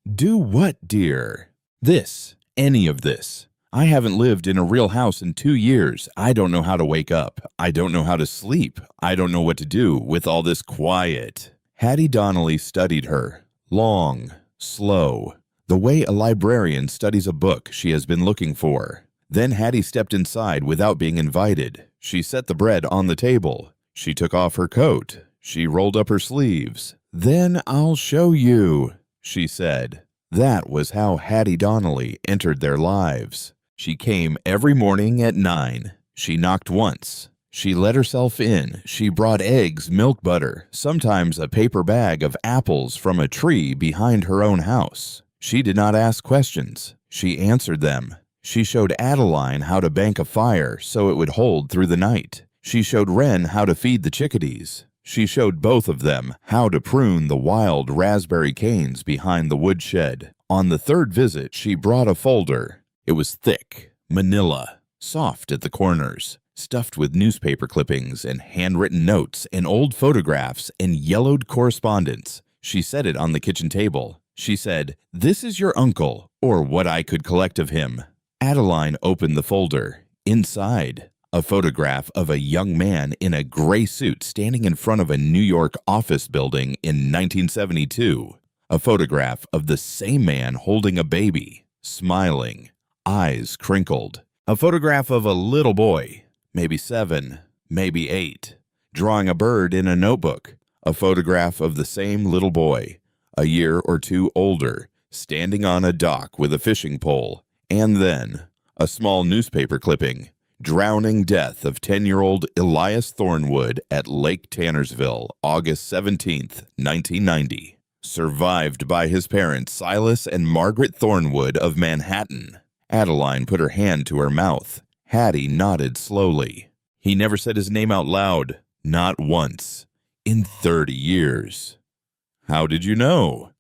"Do what, dear?" "This. Any of this. I haven't lived in a real house in 2 years. I don't know how to wake up. I don't know how to sleep. I don't know what to do with all this quiet." Hattie Donnelly studied her. Long, slow, the way a librarian studies a book she has been looking for. Then Hattie stepped inside without being invited. She set the bread on the table. She took off her coat. She rolled up her sleeves. "Then I'll show you," she said. That was how Hattie Donnelly entered their lives. She came every morning at 9. She knocked once. She let herself in. She brought eggs, milk, butter, sometimes a paper bag of apples from a tree behind her own house. She did not ask questions. She answered them. She showed Adeline how to bank a fire so it would hold through the night. She showed Wren how to feed the chickadees. She showed both of them how to prune the wild raspberry canes behind the woodshed. On the 3rd visit, she brought a folder. It was thick, manila, soft at the corners, stuffed with newspaper clippings and handwritten notes and old photographs and yellowed correspondence. She set it on the kitchen table. She said, "This is your uncle, or what I could collect of him." Adeline opened the folder. Inside, a photograph of a young man in a gray suit standing in front of a New York office building in 1972. A photograph of the same man holding a baby, smiling, eyes crinkled. A photograph of a little boy, maybe 7, maybe 8, drawing a bird in a notebook. A photograph of the same little boy, a year or two older, standing on a dock with a fishing pole. And then, a small newspaper clipping. Drowning death of 10-year-old Elias Thornwood at Lake Tannersville, August 17, 1990. Survived by his parents Silas and Margaret Thornwood of Manhattan. Adeline put her hand to her mouth. Hattie nodded slowly. He never said his name out loud, not once, in 30 years. How did you know?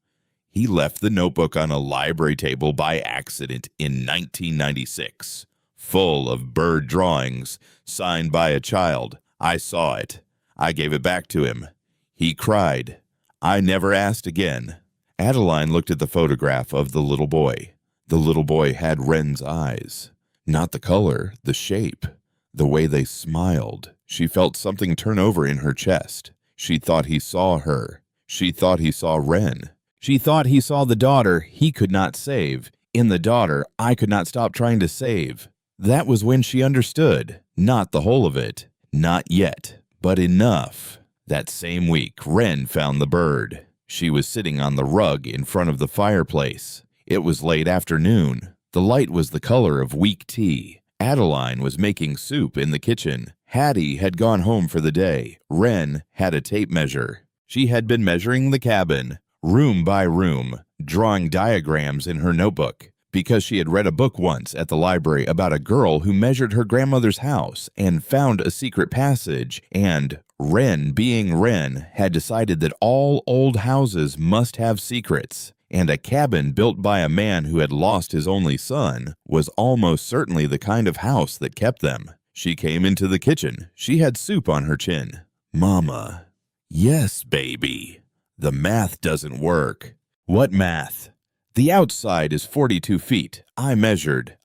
He left the notebook on a library table by accident in 1996. Full of bird drawings, signed by a child. I saw it. I gave it back to him. He cried. I never asked again. Adeline looked at the photograph of the little boy. The little boy had Wren's eyes. Not the color, the shape, the way they smiled. She felt something turn over in her chest. She thought he saw her. She thought he saw Wren. She thought he saw the daughter he could not save. In the daughter I could not stop trying to save. That was when she understood. Not the whole of it. Not yet, but enough. That same week, Wren found the bird. She was sitting on the rug in front of the fireplace. It was late afternoon. The light was the color of weak tea. Adeline was making soup in the kitchen. Hattie had gone home for the day. Wren had a tape measure. She had been measuring the cabin, room by room, drawing diagrams in her notebook, because she had read a book once at the library about a girl who measured her grandmother's house and found a secret passage, and Wren, being Wren, had decided that all old houses must have secrets, and a cabin built by a man who had lost his only son was almost certainly the kind of house that kept them. She came into the kitchen. She had soup on her chin. Mama. Yes, baby. The math doesn't work. What math? The outside is 42 feet. I measured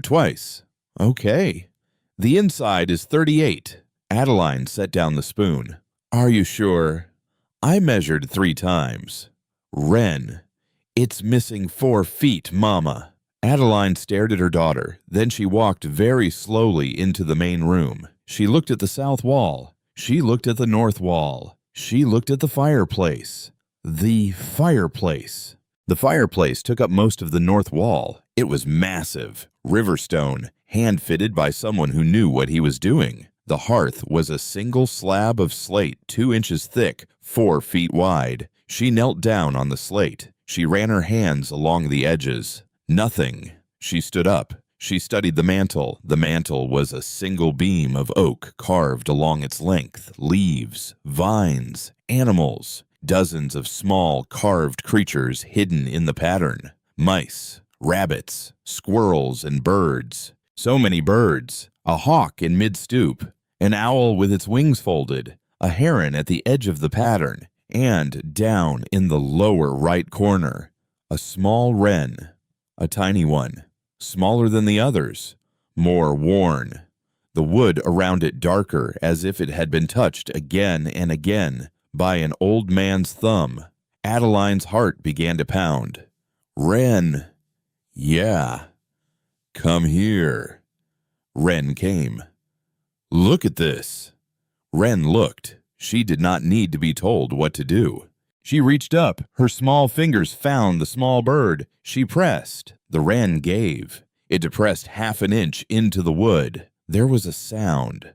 twice. Okay. The inside is 38. Adeline set down the spoon. Are you sure? I measured 3 times. Wren. It's missing 4 feet, Mama. Adeline stared at her daughter. Then she walked very slowly into the main room. She looked at the south wall. She looked at the north wall. She looked at the fireplace. The fireplace. The fireplace took up most of the north wall. It was massive, riverstone, hand-fitted by someone who knew what he was doing. The hearth was a single slab of slate 2 inches thick, 4 feet wide. She knelt down on the slate. She ran her hands along the edges. Nothing. She stood up. She studied the mantel. The mantel was a single beam of oak carved along its length, leaves, vines, animals, dozens of small carved creatures hidden in the pattern. Mice, rabbits, squirrels, and birds. So many birds. A hawk in mid-stoop, an owl with its wings folded, a heron at the edge of the pattern, and down in the lower right corner, a small wren, a tiny one, smaller than the others, more worn, the wood around it darker as if it had been touched again and again by an old man's thumb. Adeline's heart began to pound. Wren. Yeah. Come here. Wren came. Look at this. Wren looked. She did not need to be told what to do. She reached up. Her small fingers found the small bird. She pressed. The wren gave. It depressed half an inch into the wood. There was a sound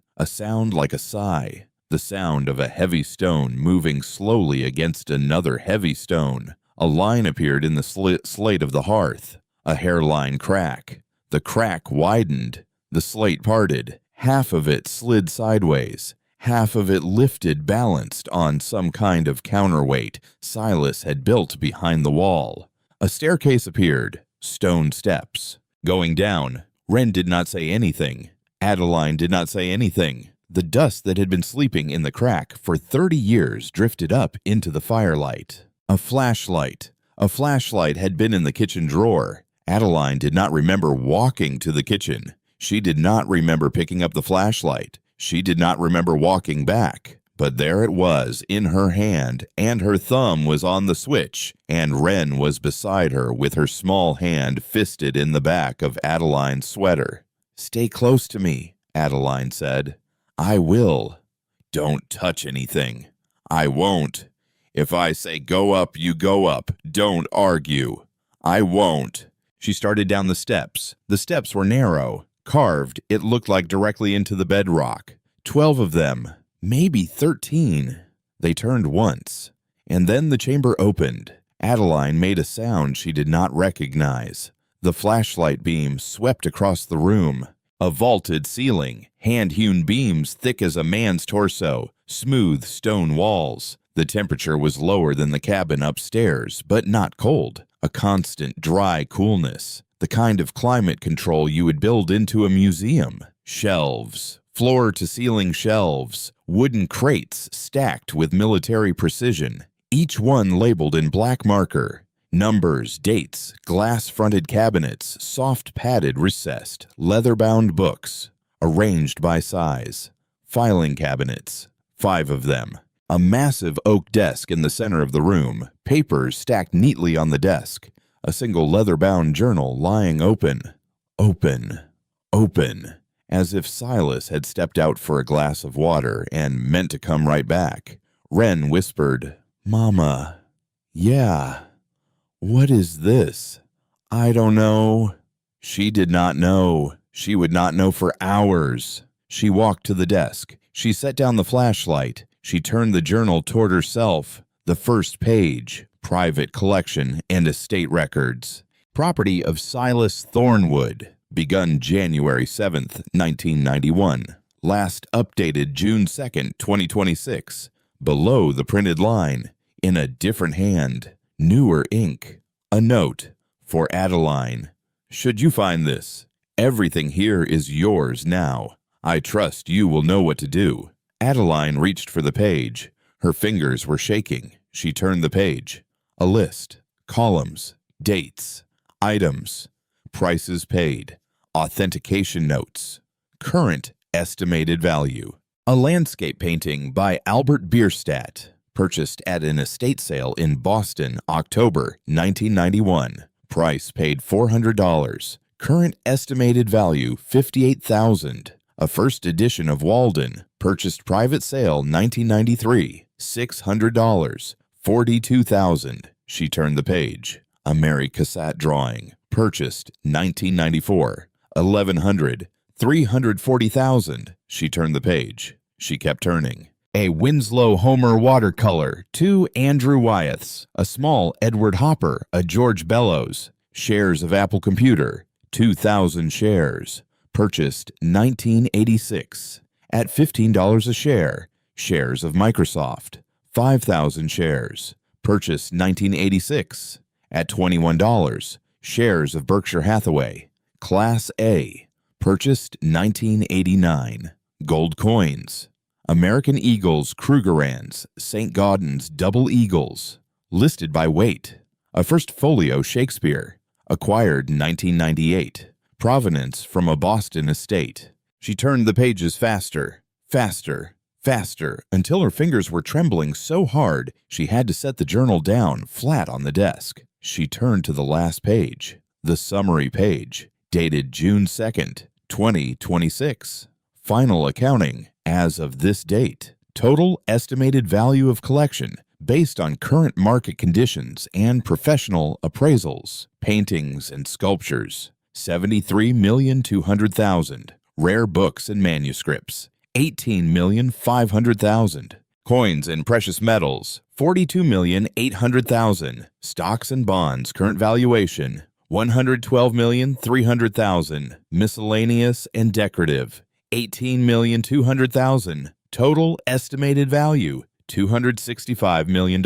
like a sigh, the sound of a heavy stone moving slowly against another heavy stone. A line appeared in the slate of the hearth, a hairline crack. The crack widened. The slate parted. Half of it slid sideways. Half of it lifted, balanced on some kind of counterweight Silas had built behind the wall. A staircase appeared. Stone steps. Going down, Wren did not say anything. Adeline did not say anything. The dust that had been sleeping in the crack for 30 years drifted up into the firelight. A flashlight. A flashlight had been in the kitchen drawer. Adeline did not remember walking to the kitchen. She did not remember picking up the flashlight. She did not remember walking back. But there it was in her hand, and her thumb was on the switch, and Wren was beside her with her small hand fisted in the back of Adeline's sweater. "Stay close to me," Adeline said. "I will." "Don't touch anything." "I won't." "If I say go up, you go up. Don't argue." "I won't." She started down the steps. The steps were narrow. Carved, it looked like directly into the bedrock. 12 of them. Maybe 13. They turned once, and then the chamber opened. Adeline made a sound she did not recognize. The flashlight beam swept across the room. A vaulted ceiling, hand-hewn beams thick as a man's torso, smooth stone walls. The temperature was lower than the cabin upstairs, but not cold. A constant, dry coolness. The kind of climate control you would build into a museum. Shelves. Floor-to-ceiling shelves, wooden crates stacked with military precision, each one labeled in black marker. Numbers, dates, glass-fronted cabinets, soft-padded recessed, leather-bound books, arranged by size. Filing cabinets, 5 of them. A massive oak desk in the center of the room, papers stacked neatly on the desk, a single leather-bound journal lying open. Open. Open. As if Silas had stepped out for a glass of water and meant to come right back. Wren whispered, "Mama." "Yeah." "What is this?" "I don't know." She did not know. She would not know for hours. She walked to the desk. She set down the flashlight. She turned the journal toward herself. The first page, private collection and estate records. Property of Silas Thornwood. Begun January 7th, 1991. Last updated June 2nd, 2026. Below the printed line, in a different hand, newer ink. A note for Adeline. "Should you find this, everything here is yours now. I trust you will know what to do." Adeline reached for the page. Her fingers were shaking. She turned the page. A list. Columns. Dates. Items. Prices paid. Authentication notes. Current estimated value. A landscape painting by Albert Bierstadt, purchased at an estate sale in Boston, October 1991. Price paid $400. Current estimated value $58,000. A first edition of Walden, purchased private sale 1993. $600. $42,000. She turned the page. A Mary Cassatt drawing, purchased 1994. $1,100. $340,000. She turned the page. She kept turning. A Winslow Homer watercolor, 2 Andrew Wyeths, a small Edward Hopper, a George Bellows. Shares of Apple Computer, 2,000 shares. Purchased 1986. At $15 a share. Shares of Microsoft, 5,000 shares. Purchased 1986. At $21. Shares of Berkshire Hathaway, Class A. Purchased 1989. Gold coins. American Eagles Krugerrands, St. Gaudens Double Eagles. Listed by weight. A first folio Shakespeare. Acquired 1998. Provenance from a Boston estate. She turned the pages faster, faster, faster, until her fingers were trembling so hard she had to set the journal down flat on the desk. She turned to the last page, the summary page, dated June 2nd, 2026. Final accounting as of this date. Total estimated value of collection based on current market conditions and professional appraisals. Paintings and sculptures, $73,200,000. Rare books and manuscripts, $18,500,000. Coins and precious metals, $42,800,000. Stocks and bonds current valuation, $112,300,000. Miscellaneous and decorative, $18,200,000. Total estimated value, $265 million.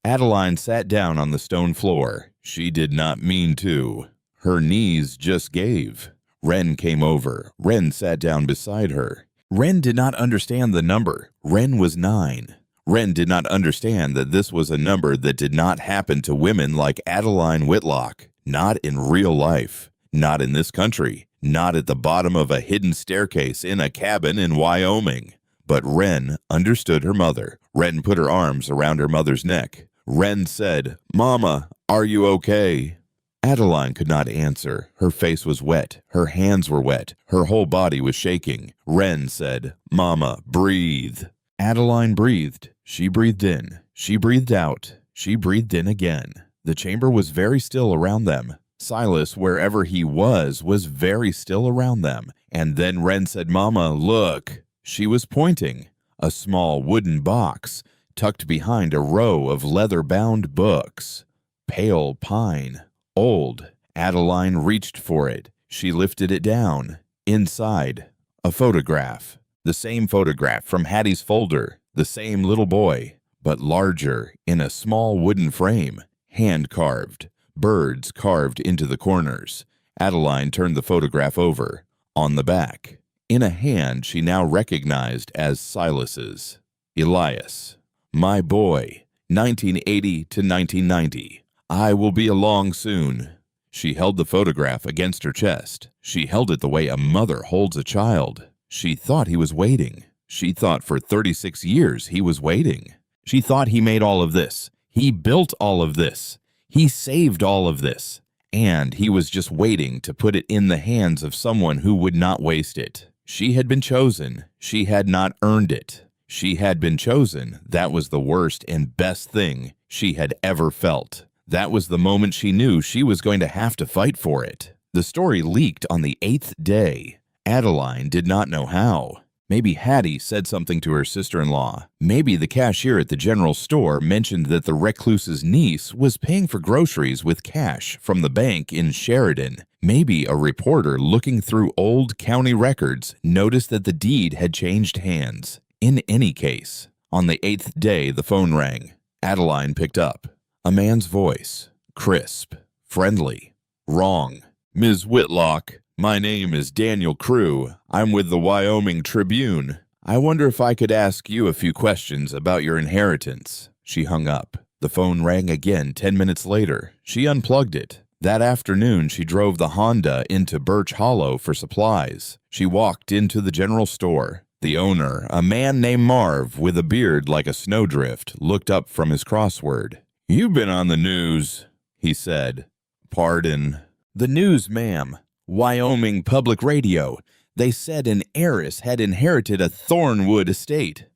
Adeline sat down on the stone floor. She did not mean to. Her knees just gave. Ren came over. Ren sat down beside her. Ren did not understand the number. Ren was 9. Ren did not understand that this was a number that did not happen to women like Adeline Whitlock. Not in real life. Not in this country. Not at the bottom of a hidden staircase in a cabin in Wyoming. But Ren understood her mother. Ren put her arms around her mother's neck. Ren said, "Mama, are you okay?" Adeline could not answer. Her face was wet. Her hands were wet. Her whole body was shaking. Ren said, "Mama, breathe." Adeline breathed. She breathed in. She breathed out. She breathed in again. The chamber was very still around them. Silas, wherever he was very still around them. And then Ren said, "Mama, look." She was pointing. A small wooden box, tucked behind a row of leather-bound books. Pale pine. Old. Adeline reached for it. She lifted it down. Inside, a photograph. The same photograph from Hattie's folder. The same little boy, but larger, in a small wooden frame. Hand-carved. Birds carved into the corners. Adeline turned the photograph over. On the back, in a hand she now recognized as Silas's. Elias. "My boy, 1980 to 1990. I will be along soon." She held the photograph against her chest. She held it the way a mother holds a child. She thought he was waiting. She thought for 36 years he was waiting. She thought he made all of this. He built all of this. He saved all of this. And he was just waiting to put it in the hands of someone who would not waste it. She had been chosen. She had not earned it. She had been chosen. That was the worst and best thing she had ever felt. That was the moment she knew she was going to have to fight for it. The story leaked on the 8th day. Adeline did not know how. Maybe Hattie said something to her sister-in-law. Maybe the cashier at the general store mentioned that the recluse's niece was paying for groceries with cash from the bank in Sheridan. Maybe a reporter looking through old county records noticed that the deed had changed hands. In any case, on the 8th day the phone rang. Adeline picked up. A man's voice. Crisp. Friendly. Wrong. "Ms. Whitlock, my name is Daniel Crew. I'm with the Wyoming Tribune. I wonder if I could ask you a few questions about your inheritance." She hung up. The phone rang again 10 minutes later. She unplugged it. That afternoon, she drove the Honda into Birch Hollow for supplies. She walked into the general store. The owner, a man named Marv with a beard like a snowdrift, looked up from his crossword. "You've been on the news," he said. "Pardon?" "The news, ma'am. Wyoming Public Radio. They said an heiress had inherited a Thornwood estate."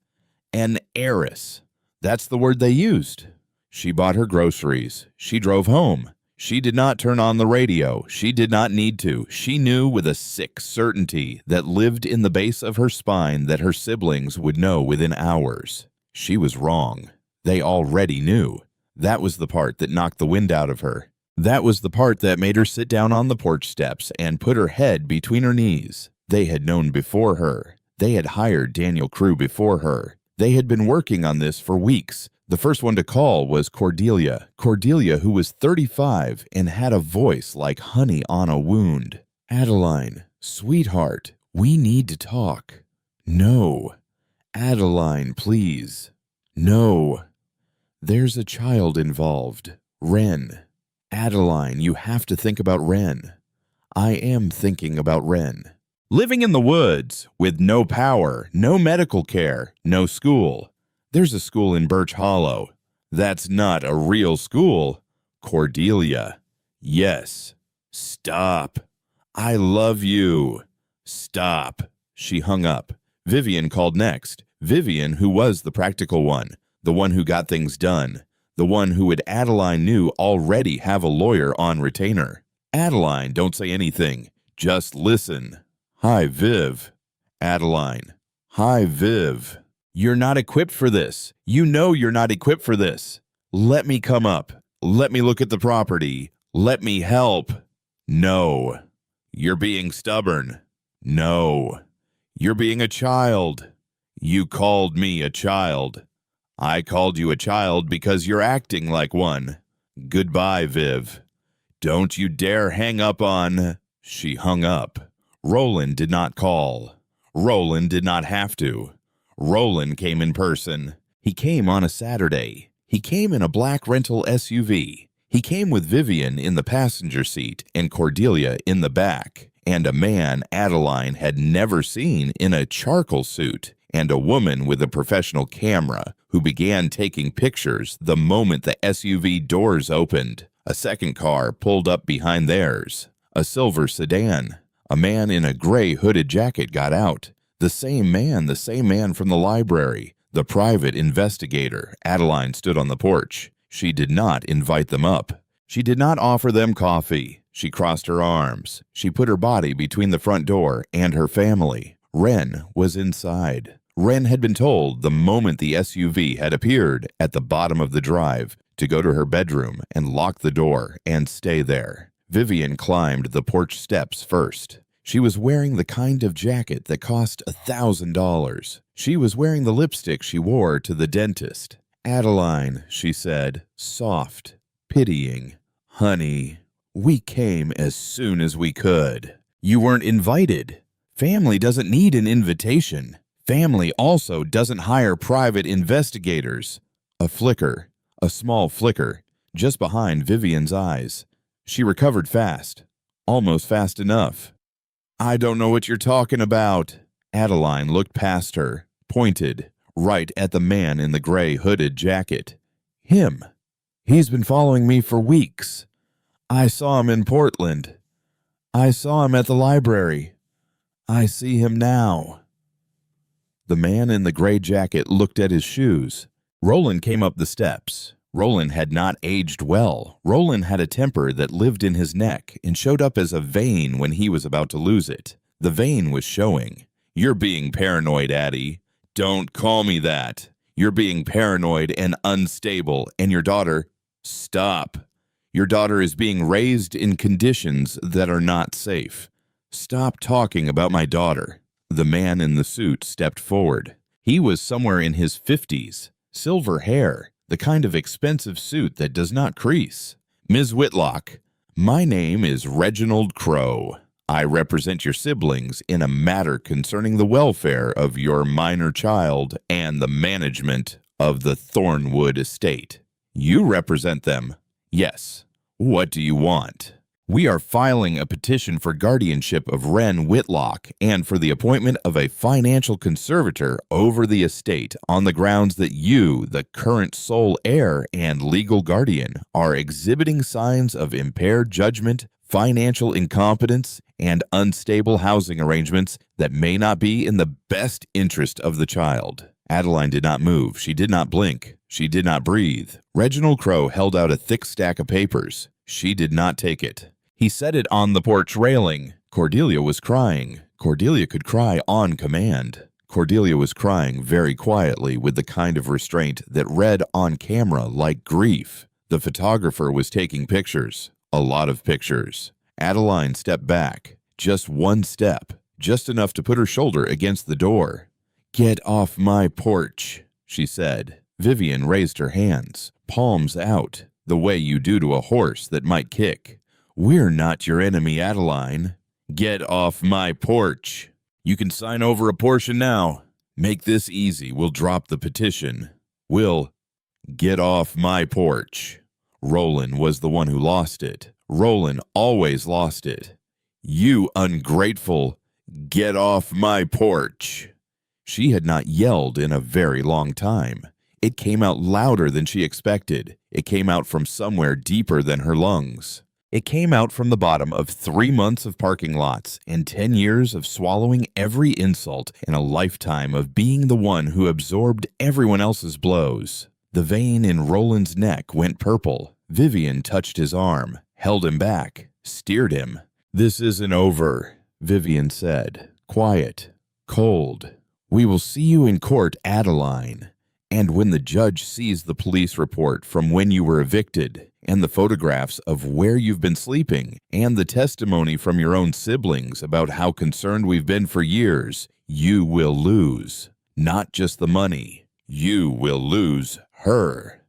An heiress. That's the word they used. She bought her groceries. She drove home. She did not turn on the radio. She did not need to. She knew with a sick certainty that lived in the base of her spine that her siblings would know within hours. She was wrong. They already knew. That was the part that knocked the wind out of her. That was the part that made her sit down on the porch steps and put her head between her knees. They had known before her. They had hired Daniel Crew before her. They had been working on this for weeks. The first one to call was Cordelia. Cordelia, who was 35 and had a voice like honey on a wound. "Adeline, sweetheart, we need to talk." "No." "Adeline, please." "No." "There's a child involved. Ren." "Adeline, you have to think about Ren." "I am thinking about Ren." Living in the woods, with no power, no medical care, no school. There's a school in Birch Hollow. That's not a real school. Cordelia. Yes. Stop. I love you. Stop. She hung up. Vivian called next. Vivian, who was the practical one, the one who got things done, the one who would Adeline knew already have a lawyer on retainer. "Adeline, don't say anything. Just listen." "Hi, Viv." Adeline. "Hi, Viv. You're not equipped for this. You know you're not equipped for this. Let me come up. Let me look at the property. Let me help." "No." "You're being stubborn." "No." "You're being a child." "You called me a child." "I called you a child because you're acting like one." "Goodbye, Viv." Don't you dare hang up on... She hung up. Roland did not call. Roland did not have to. Roland came in person. He came on a Saturday. He came in a black rental SUV. He came with Vivian in the passenger seat and Cordelia in the back, and a man Adeline had never seen in a charcoal suit, and a woman with a professional camera who began taking pictures the moment the SUV doors opened. A second car pulled up behind theirs, a silver sedan. A man in a gray hooded jacket got out. The same man from the library, the private investigator. Adeline stood on the porch. She did not invite them up. She did not offer them coffee. She crossed her arms. She put her body between the front door and her family. Wren was inside. Wren had been told the moment the SUV had appeared at the bottom of the drive to go to her bedroom and lock the door and stay there. Vivian climbed the porch steps first. She was wearing the kind of jacket that cost $1,000. She was wearing the lipstick she wore to the dentist. "Adeline," she said, soft, pitying. "Honey, we came as soon as we could. You weren't invited. Family doesn't need an invitation. Family also doesn't hire private investigators." A flicker, a small flicker, just behind Vivian's eyes. She recovered fast, almost fast enough. "I don't know what you're talking about." Adeline looked past her, pointed, right at the man in the gray hooded jacket. "Him. He's been following me for weeks. I saw him in Portland. I saw him at the library. I see him now." The man in the gray jacket looked at his shoes. Roland came up the steps. Roland had not aged well. Roland had a temper that lived in his neck and showed up as a vein when he was about to lose it. The vein was showing. "You're being paranoid, Addie." "Don't call me that. You're being paranoid and unstable, and your daughter..." "Stop. Your daughter is being raised in conditions that are not safe. Stop talking about my daughter." The man in the suit stepped forward. He was somewhere in his 50s, silver hair, the kind of expensive suit that does not crease. "Ms. Whitlock, my name is Reginald Crowe. I represent your siblings in a matter concerning the welfare of your minor child and the management of the Thornwood estate." "You represent them?" "Yes. What do you want?" "We are filing a petition for guardianship of Wren Whitlock and for the appointment of a financial conservator over the estate on the grounds that you, the current sole heir and legal guardian, are exhibiting signs of impaired judgment, financial incompetence, and unstable housing arrangements that may not be in the best interest of the child." Adeline did not move. She did not blink. She did not breathe. Reginald Crowe held out a thick stack of papers. She did not take it. He set it on the porch railing. Cordelia was crying. Cordelia could cry on command. Cordelia was crying very quietly with the kind of restraint that read on camera like grief. The photographer was taking pictures. A lot of pictures. Adeline stepped back. Just one step. Just enough to put her shoulder against the door. "Get off my porch," she said. Vivian raised her hands, palms out, the way you do to a horse that might kick. "We're not your enemy, Adeline. Get off my porch. You can sign over a portion now. Make this easy. We'll drop the petition. We'll get off my porch." Roland was the one who lost it. Roland always lost it. "You ungrateful, get off my porch." She had not yelled in a very long time. It came out louder than she expected. It came out from somewhere deeper than her lungs. It came out from the bottom of 3 months of parking lots and 10 years of swallowing every insult and a lifetime of being the one who absorbed everyone else's blows. The vein in Roland's neck went purple. Vivian touched his arm, held him back, steered him. "This isn't over," Vivian said, quiet, cold. "We will see you in court, Adeline. And when the judge sees the police report from when you were evicted, and the photographs of where you've been sleeping, and the testimony from your own siblings about how concerned we've been for years, you will lose. Not just the money. You will lose her."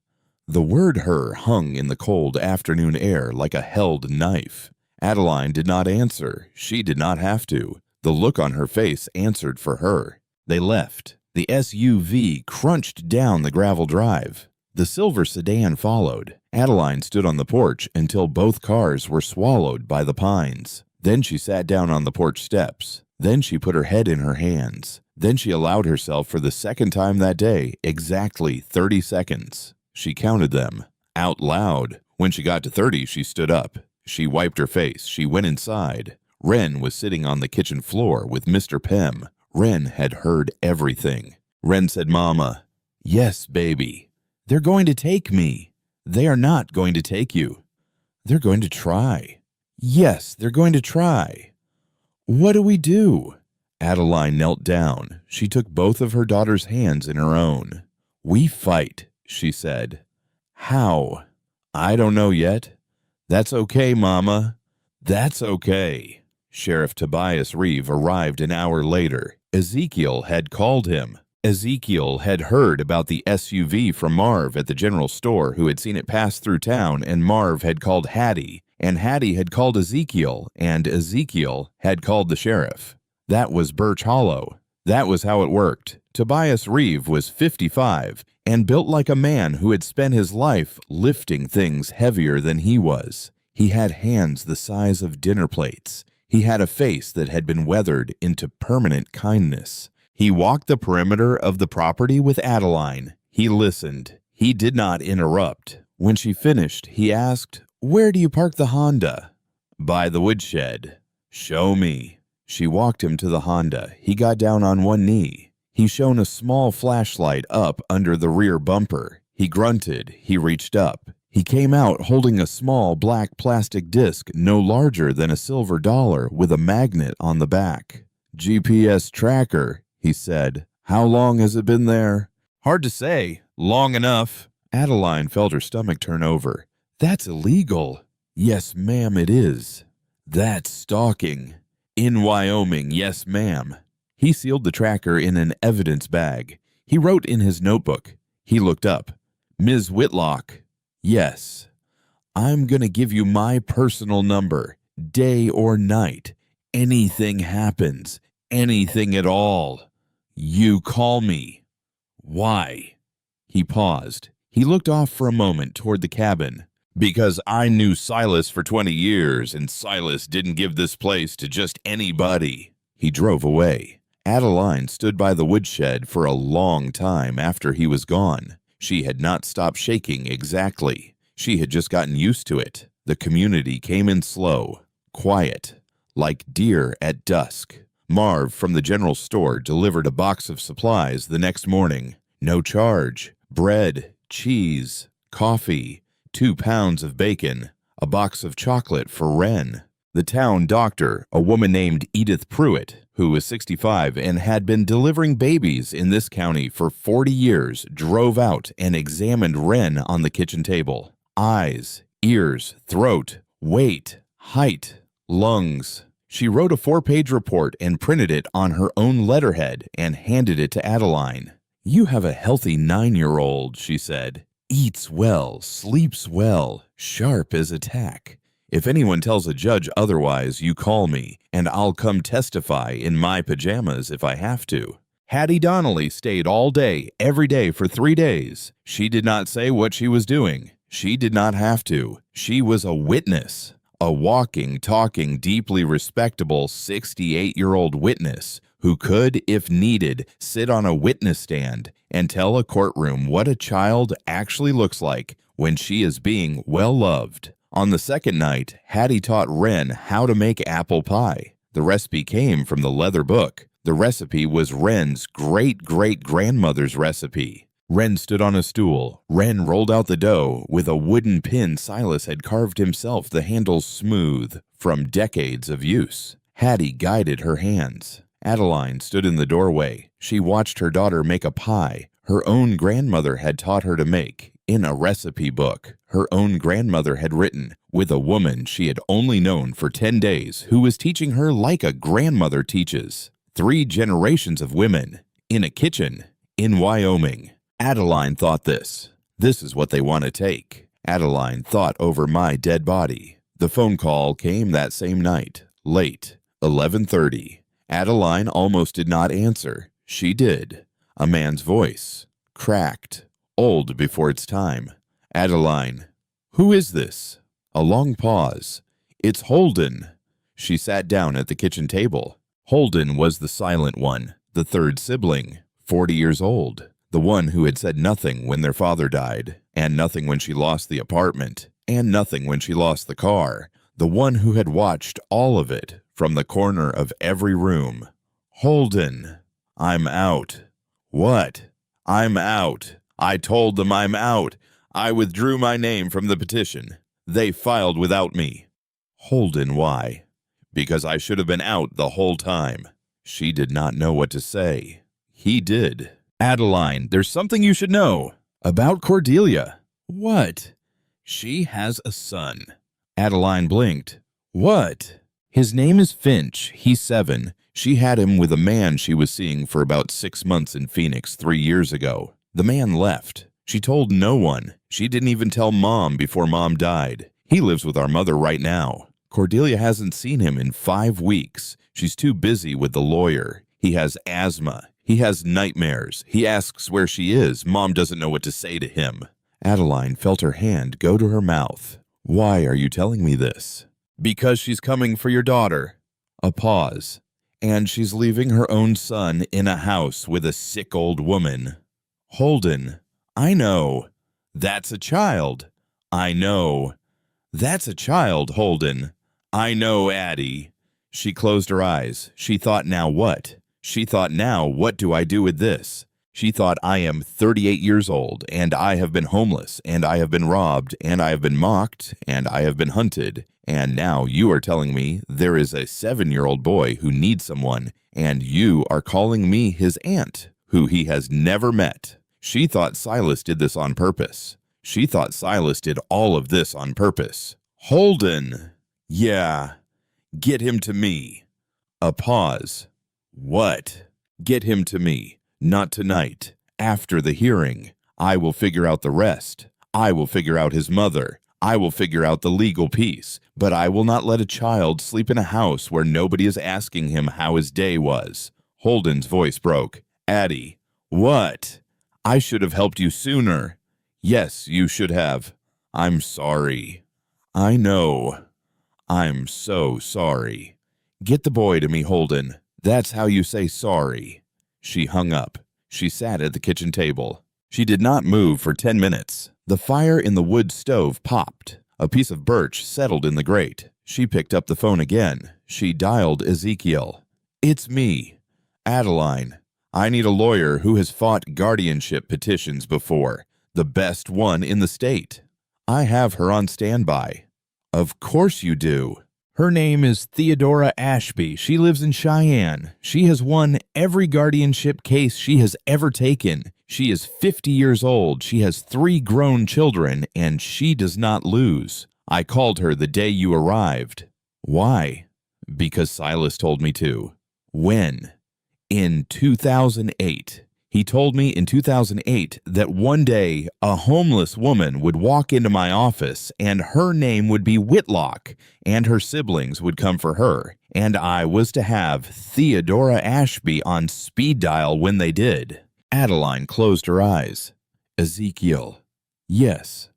The word her hung in the cold afternoon air like a held knife. Adeline did not answer. She did not have to. The look on her face answered for her. They left. The SUV crunched down the gravel drive. The silver sedan followed. Adeline stood on the porch until both cars were swallowed by the pines. Then she sat down on the porch steps. Then she put her head in her hands. Then she allowed herself for the second time that day exactly 30 seconds. She counted them out loud. When she got to 30, she stood up. She wiped her face. She went inside. Wren was sitting on the kitchen floor with Mr. Pym. Wren had heard everything. Wren said, "Mama." "Yes, baby." "They're going to take me." "They are not going to take you." "They're going to try." "Yes, they're going to try." "What do we do?" Adeline knelt down. She took both of her daughter's hands in her own. "We fight," she said. "How?" "I don't know yet." "That's okay, Mama." "That's okay." Sheriff Tobias Reeve arrived an hour later. Ezekiel had called him. Ezekiel had heard about the SUV from Marv at the general store, who had seen it pass through town, and Marv had called Hattie, and Hattie had called Ezekiel, and Ezekiel had called the sheriff. That was Birch Hollow. That was how it worked. Tobias Reeve was 55 and built like a man who had spent his life lifting things heavier than he was. He had hands the size of dinner plates. He had a face that had been weathered into permanent kindness. He walked the perimeter of the property with Adeline. He listened. He did not interrupt. When she finished, he asked, "Where do you park the Honda?" "By the woodshed." "Show me." She walked him to the Honda. He got down on one knee. He shone a small flashlight up under the rear bumper. He grunted. He reached up. He came out holding a small black plastic disc no larger than a silver dollar with a magnet on the back. "GPS tracker," he said. "How long has it been there?" "Hard to say. Long enough." Adeline felt her stomach turn over. "That's illegal." "Yes, ma'am, it is." "That's stalking." "In Wyoming, yes, ma'am." He sealed the tracker in an evidence bag. He wrote in his notebook. He looked up. "Ms. Whitlock." "Yes." "I'm going to give you my personal number, day or night. Anything happens, anything at all, you call me." "Why?" He paused. He looked off for a moment toward the cabin. "Because I knew Silas for 20 years, and Silas didn't give this place to just anybody." He drove away. Adeline stood by the woodshed for a long time after he was gone. She had not stopped shaking exactly. She had just gotten used to it. The community came in slow, quiet, like deer at dusk. Marv from the general store delivered a box of supplies the next morning. No charge. Bread, cheese, coffee, 2 pounds of bacon, a box of chocolate for Wren. The town doctor, a woman named Edith Pruitt, who was 65 and had been delivering babies in this county for 40 years, drove out and examined Wren on the kitchen table. Eyes, ears, throat, weight, height, lungs. She wrote a 4-page report and printed it on her own letterhead and handed it to Adeline. "You have a healthy 9-year-old, she said. "Eats well, sleeps well, sharp as a tack. If anyone tells a judge otherwise, you call me, and I'll come testify in my pajamas if I have to." Hattie Donnelly stayed all day, every day for 3 days. She did not say what she was doing. She did not have to. She was a witness, a walking, talking, deeply respectable 68-year-old witness who could, if needed, sit on a witness stand and tell a courtroom what a child actually looks like when she is being well loved. On the second night, Hattie taught Wren how to make apple pie. The recipe came from the leather book. The recipe was Wren's great-great-grandmother's recipe. Wren stood on a stool. Wren rolled out the dough with a wooden pin Silas had carved himself, the handles smooth from decades of use. Hattie guided her hands. Adeline stood in the doorway. She watched her daughter make a pie her own grandmother had taught her to make in a recipe book her own grandmother had written with a woman she had only known for 10 days who was teaching her like a grandmother teaches. 3 generations of women in a kitchen in Wyoming. Adeline thought this This is what they want to take. Adeline thought over my dead body. The phone call came that same night, late, 11:30. Adeline almost did not answer. She did. A man's voice, cracked, old before its time. Adeline, who is this? A long pause. It's Holden. She sat down at the kitchen table. Holden was the silent one, the third sibling, 40 years old, the one who had said nothing when their father died, and nothing when she lost the apartment, and nothing when she lost the car, the one who had watched all of it from the corner of every room. Holden, I'm out. What? I'm out. I told them I'm out. I withdrew my name from the petition. They filed without me. Holden, why? Because I should have been out the whole time. She did not know what to say. He did. Adeline, there's something you should know. About Cordelia. What? She has a son. Adeline blinked. What? His name is Finch. He's 7. She had him with a man she was seeing for about 6 months in Phoenix 3 years ago. The man left. She told no one. She didn't even tell Mom before Mom died. He lives with our mother right now. Cordelia hasn't seen him in 5 weeks. She's too busy with the lawyer. He has asthma. He has nightmares. He asks where she is. Mom doesn't know what to say to him. Adeline felt her hand go to her mouth. Why are you telling me this? Because she's coming for your daughter. A pause. And she's leaving her own son in a house with a sick old woman. Holden, I know. That's a child. I know. That's a child, Holden. I know, Addie. She closed her eyes. She thought, now what? She thought, now what do I do with this? She thought, I am 38 years old, and I have been homeless, and I have been robbed, and I have been mocked, and I have been hunted, and now you are telling me there is a 7-year-old boy who needs someone, and you are calling me his aunt, who he has never met. She thought Silas did this on purpose. She thought Silas did all of this on purpose. Holden! Yeah. Get him to me. A pause. What? Get him to me. Not tonight. After the hearing. I will figure out the rest. I will figure out his mother. I will figure out the legal piece. But I will not let a child sleep in a house where nobody is asking him how his day was. Holden's voice broke. Addie. What? I should have helped you sooner. Yes, you should have. I'm sorry. I know. I'm so sorry. Get the boy to me, Holden. That's how you say sorry. She hung up. She sat at the kitchen table. She did not move for 10 minutes. The fire in the wood stove popped. A piece of birch settled in the grate. She picked up the phone again. She dialed Ezekiel. It's me. Adeline. I need a lawyer who has fought guardianship petitions before. The best one in the state. I have her on standby. Of course you do. Her name is Theodora Ashby. She lives in Cheyenne. She has won every guardianship case she has ever taken. She is 50 years old. She has 3 grown children, and she does not lose. I called her the day you arrived. Why? Because Silas told me to. When? In 2008. He told me in 2008 that one day a homeless woman would walk into my office and her name would be Whitlock and her siblings would come for her. And I was to have Theodora Ashby on speed dial when they did. Adeline closed her eyes. Ezekiel. Yes.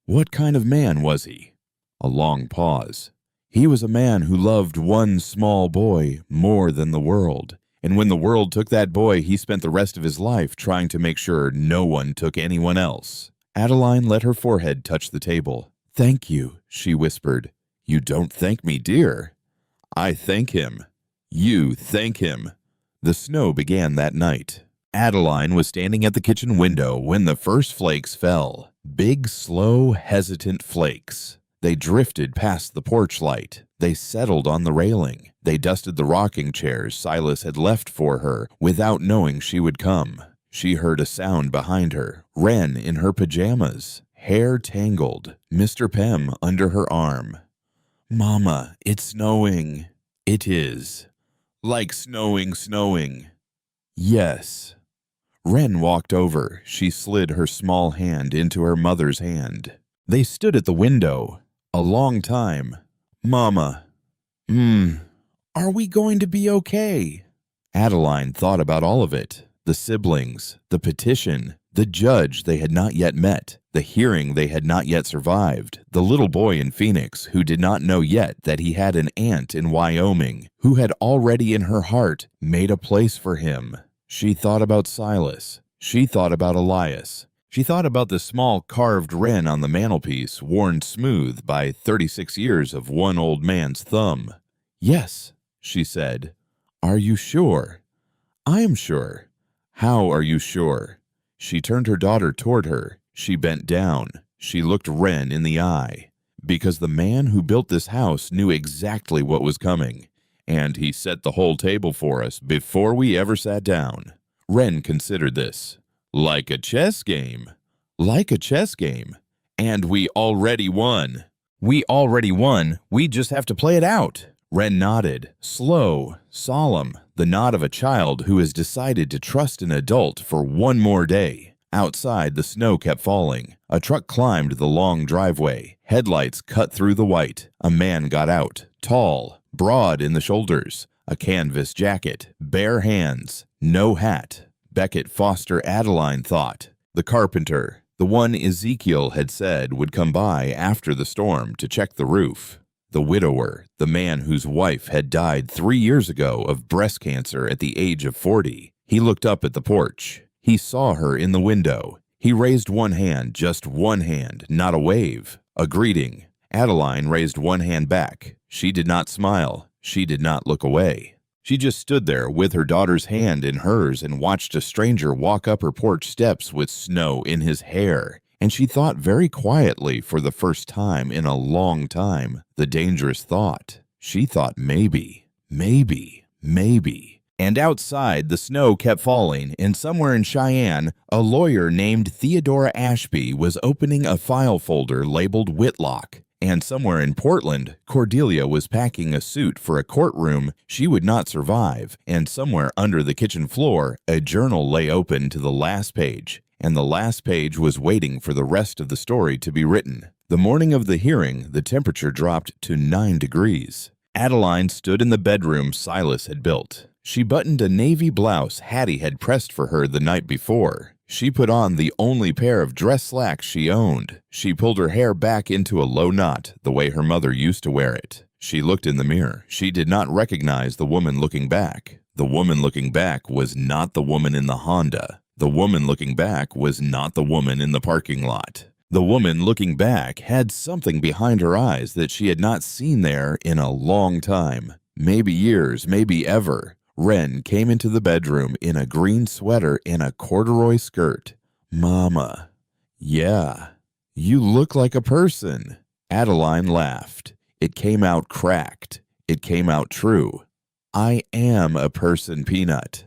What kind of man was he? A long pause. He was a man who loved one small boy more than the world. And when the world took that boy, he spent the rest of his life trying to make sure no one took anyone else. Adeline let her forehead touch the table. Thank you, she whispered. You don't thank me, dear. I thank him. You thank him. The snow began that night. Adeline was standing at the kitchen window when the first flakes fell. Big, slow, hesitant flakes. They drifted past the porch light. They settled on the railing. They dusted the rocking chairs Silas had left for her without knowing she would come. She heard a sound behind her. Wren in her pajamas, hair tangled, Mr. Pem under her arm. Mama, it's snowing. It is. Like snowing. Yes. Wren walked over. She slid her small hand into her mother's hand. They stood at the window. A long time. Mama. Are we going to be okay? Adeline thought about all of it. The siblings, the petition, the judge they had not yet met, the hearing they had not yet survived, the little boy in Phoenix who did not know yet that he had an aunt in Wyoming who had already in her heart made a place for him. She thought about Silas. She thought about Elias. She thought about the small carved wren on the mantelpiece worn smooth by 36 years of one old man's thumb. Yes, she said. Are you sure? I am sure. How are you sure? She turned her daughter toward her. She bent down. She looked Wren in the eye. Because the man who built this house knew exactly what was coming, and he set the whole table for us before we ever sat down. Wren considered this. Like a chess game. Like a chess game. And we already won. We already won. We just have to play it out. Wren nodded, slow, solemn, the nod of a child who has decided to trust an adult for one more day. Outside, the snow kept falling. A truck climbed the long driveway. Headlights cut through the white. A man got out, tall, broad in the shoulders, a canvas jacket, bare hands, no hat. Beckett Foster Adeline thought. The carpenter, the one Ezekiel had said would come by after the storm to check the roof. The widower, the man whose wife had died 3 years ago of breast cancer at the age of 40. He looked up at the porch. He saw her in the window. He raised one hand, just one hand, not a wave, a greeting. Adeline raised one hand back. She did not smile. She did not look away. She just stood there with her daughter's hand in hers and watched a stranger walk up her porch steps with snow in his hair. And she thought very quietly for the first time in a long time, the dangerous thought. She thought maybe. And outside, the snow kept falling, and somewhere in Cheyenne, a lawyer named Theodora Ashby was opening a file folder labeled Whitlock. And somewhere in Portland, Cordelia was packing a suit for a courtroom she would not survive, and somewhere under the kitchen floor, a journal lay open to the last page, and the last page was waiting for the rest of the story to be written. The morning of the hearing, the temperature dropped to 9 degrees. Adeline stood in the bedroom Silas had built. She buttoned a navy blouse Hattie had pressed for her the night before. She put on the only pair of dress slacks she owned. She pulled her hair back into a low knot, the way her mother used to wear it. She looked in the mirror. She did not recognize the woman looking back. The woman looking back was not the woman in the Honda. The woman looking back was not the woman in the parking lot. The woman looking back had something behind her eyes that she had not seen there in a long time. Maybe years, maybe ever. Wren came into the bedroom in a green sweater and a corduroy skirt. Mama. Yeah, you look like a person. Adeline laughed. It came out cracked. It came out true. I am a person, Peanut.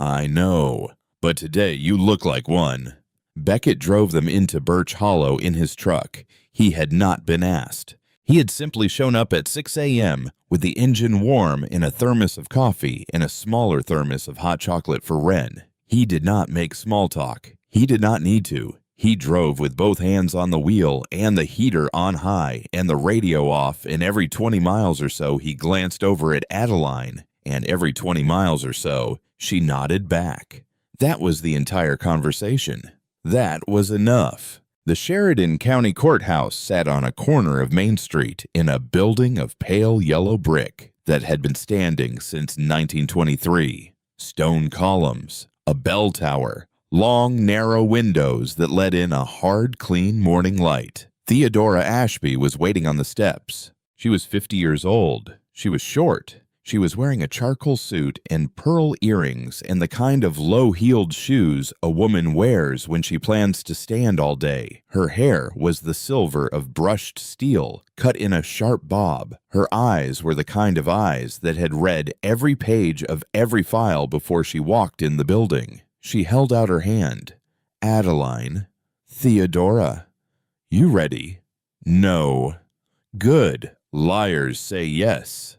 I know, but today you look like one. Beckett drove them into Birch Hollow in his truck. He had not been asked. He had simply shown up at 6 a.m. with the engine warm in a thermos of coffee and a smaller thermos of hot chocolate for Wren. He did not make small talk. He did not need to. He drove with both hands on the wheel and the heater on high and the radio off, and every 20 miles or so he glanced over at Adeline, and every 20 miles or so she nodded back. That was the entire conversation. That was enough. The Sheridan County Courthouse sat on a corner of Main Street in a building of pale yellow brick that had been standing since 1923. Stone columns, a bell tower, long, narrow windows that let in a hard, clean morning light. Theodora Ashby was waiting on the steps. She was 50 years old. She was short. She was wearing a charcoal suit and pearl earrings and the kind of low-heeled shoes a woman wears when she plans to stand all day. Her hair was the silver of brushed steel, cut in a sharp bob. Her eyes were the kind of eyes that had read every page of every file before she walked in the building. She held out her hand. Adeline. Theodora. You ready? No. Good. Liars say yes.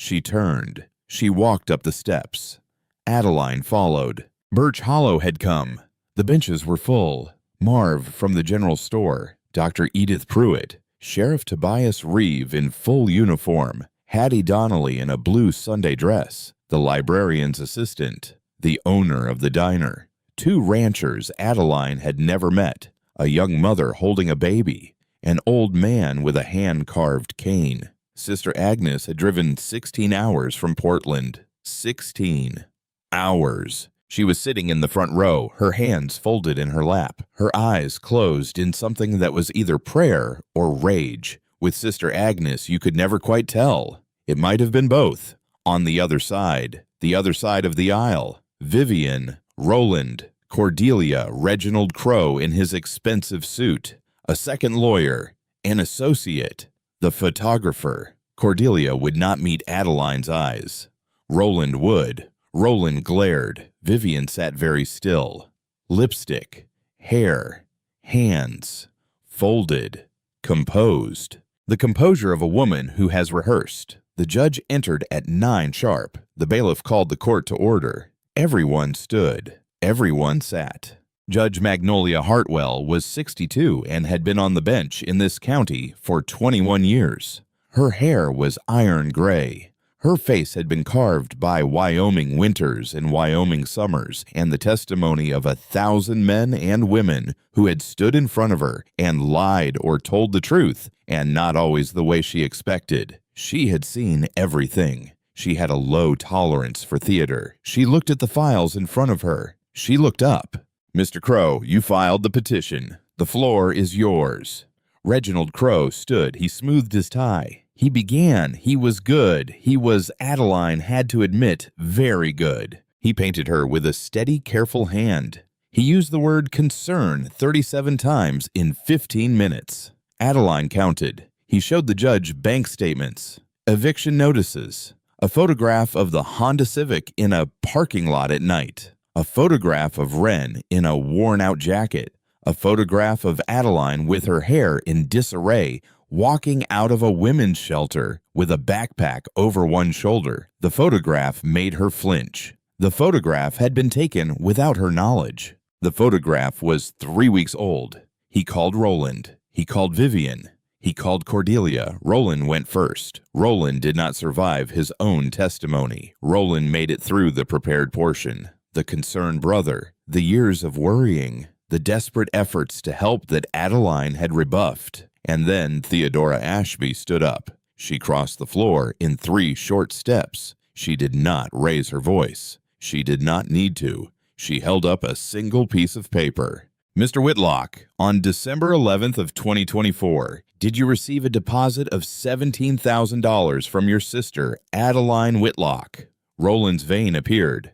She turned. She walked up the steps. Adeline followed. Birch Hollow had come. The benches were full. Marv from the general store, Dr. Edith Pruitt, Sheriff Tobias Reeve in full uniform, Hattie Donnelly in a blue Sunday dress, the librarian's assistant, the owner of the diner, two ranchers Adeline had never met, a young mother holding a baby, an old man with a hand-carved cane. Sister Agnes had driven 16 hours from Portland. 16 hours. She was sitting in the front row, her hands folded in her lap, her eyes closed in something that was either prayer or rage. With Sister Agnes, you could never quite tell. It might have been both. On the other side of the aisle, Vivian, Roland, Cordelia, Reginald Crowe in his expensive suit, a second lawyer, an associate, the photographer. Cordelia would not meet Adeline's eyes. Roland would. Roland glared. Vivian sat very still. Lipstick, hair, hands, folded, composed. The composure of a woman who has rehearsed. The judge entered at 9 sharp. The bailiff called the court to order. Everyone stood. Everyone sat. Judge Magnolia Hartwell was 62 and had been on the bench in this county for 21 years. Her hair was iron gray. Her face had been carved by Wyoming winters and Wyoming summers and the testimony of 1,000 men and women who had stood in front of her and lied or told the truth, and not always the way she expected. She had seen everything. She had a low tolerance for theater. She looked at the files in front of her. She looked up. "Mr. Crowe, you filed the petition. The floor is yours." Reginald Crowe stood. He smoothed his tie. He began. He was good. He was, Adeline had to admit, very good. He painted her with a steady, careful hand. He used the word concern 37 times in 15 minutes. Adeline counted. He showed the judge bank statements, eviction notices, a photograph of the Honda Civic in a parking lot at night, a photograph of Wren in a worn-out jacket, a photograph of Adeline with her hair in disarray, walking out of a women's shelter with a backpack over one shoulder. The photograph made her flinch. The photograph had been taken without her knowledge. The photograph was 3 weeks old. He called Roland. He called Vivian. He called Cordelia. Roland went first. Roland did not survive his own testimony. Roland made it through the prepared portion. The concerned brother, the years of worrying, the desperate efforts to help that Adeline had rebuffed. And then Theodora Ashby stood up. She crossed the floor in 3 short steps. She did not raise her voice. She did not need to. She held up a single piece of paper. "Mr. Whitlock, on December 11th of 2024, did you receive a deposit of $17,000 from your sister, Adeline Whitlock?" Roland's vein appeared.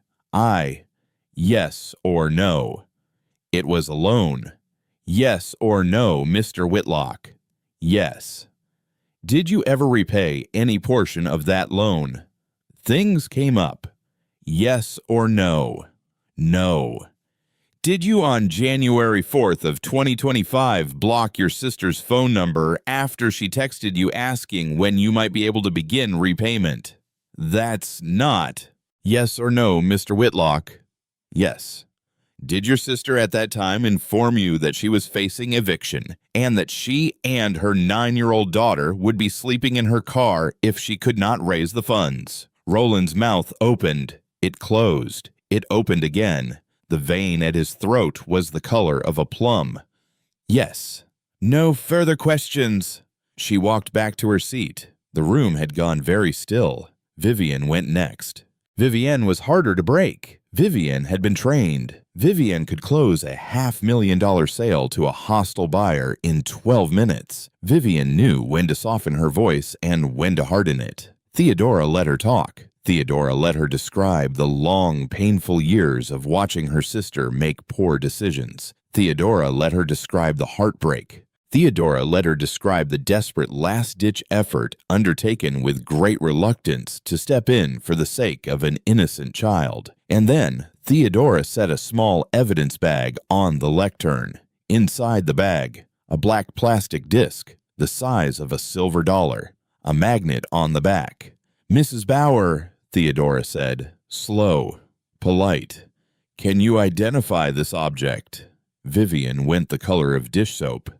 Yes or no. It was a loan. Yes or no, Mr. Whitlock? Yes. Did you ever repay any portion of that loan? Things came up. Yes or no? No. Did you on January 4th of 2025 block your sister's phone number after she texted you asking when you might be able to begin repayment? That's not. Yes or no, Mr. Whitlock? Yes. Did your sister at that time inform you that she was facing eviction and that she and her 9-year-old daughter would be sleeping in her car if she could not raise the funds? Roland's mouth opened. It closed. It opened again. The vein at his throat was the color of a plum. Yes. No further questions. She walked back to her seat. The room had gone very still. Vivian went next. Vivian was harder to break. Vivian had been trained. Vivian could close a $500,000 sale to a hostile buyer in 12 minutes. Vivian knew when to soften her voice and when to harden it. Theodora let her talk. Theodora let her describe the long, painful years of watching her sister make poor decisions. Theodora let her describe the heartbreak. Theodora let her describe the desperate last-ditch effort undertaken with great reluctance to step in for the sake of an innocent child. And then Theodora set a small evidence bag on the lectern. Inside the bag, a black plastic disc the size of a silver dollar, a magnet on the back. "Mrs. Bauer," Theodora said, slow, polite, Can you identify this object? Vivian went the color of dish soap.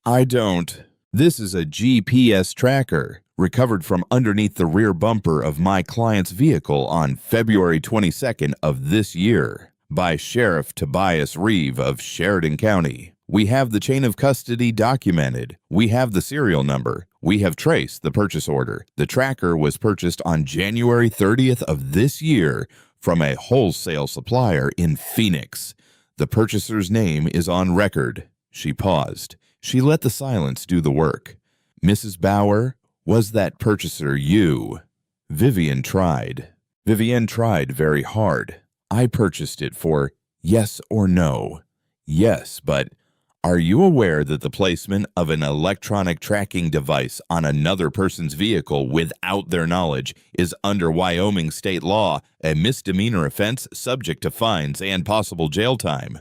I don't. This is a GPS tracker recovered from underneath the rear bumper of my client's vehicle on February 22nd of this year by Sheriff Tobias Reeve of Sheridan County. We have the chain of custody documented. We have the serial number. We have traced the purchase order. The tracker was purchased on January 30th of this year from a wholesale supplier in Phoenix. The purchaser's name is on record. She paused. She let the silence do the work. Mrs. Bauer, was that purchaser you? Vivian tried. Vivian tried very hard. I purchased it for yes or no. Yes, but are you aware that the placement of an electronic tracking device on another person's vehicle without their knowledge is under Wyoming state law a misdemeanor offense subject to fines and possible jail time?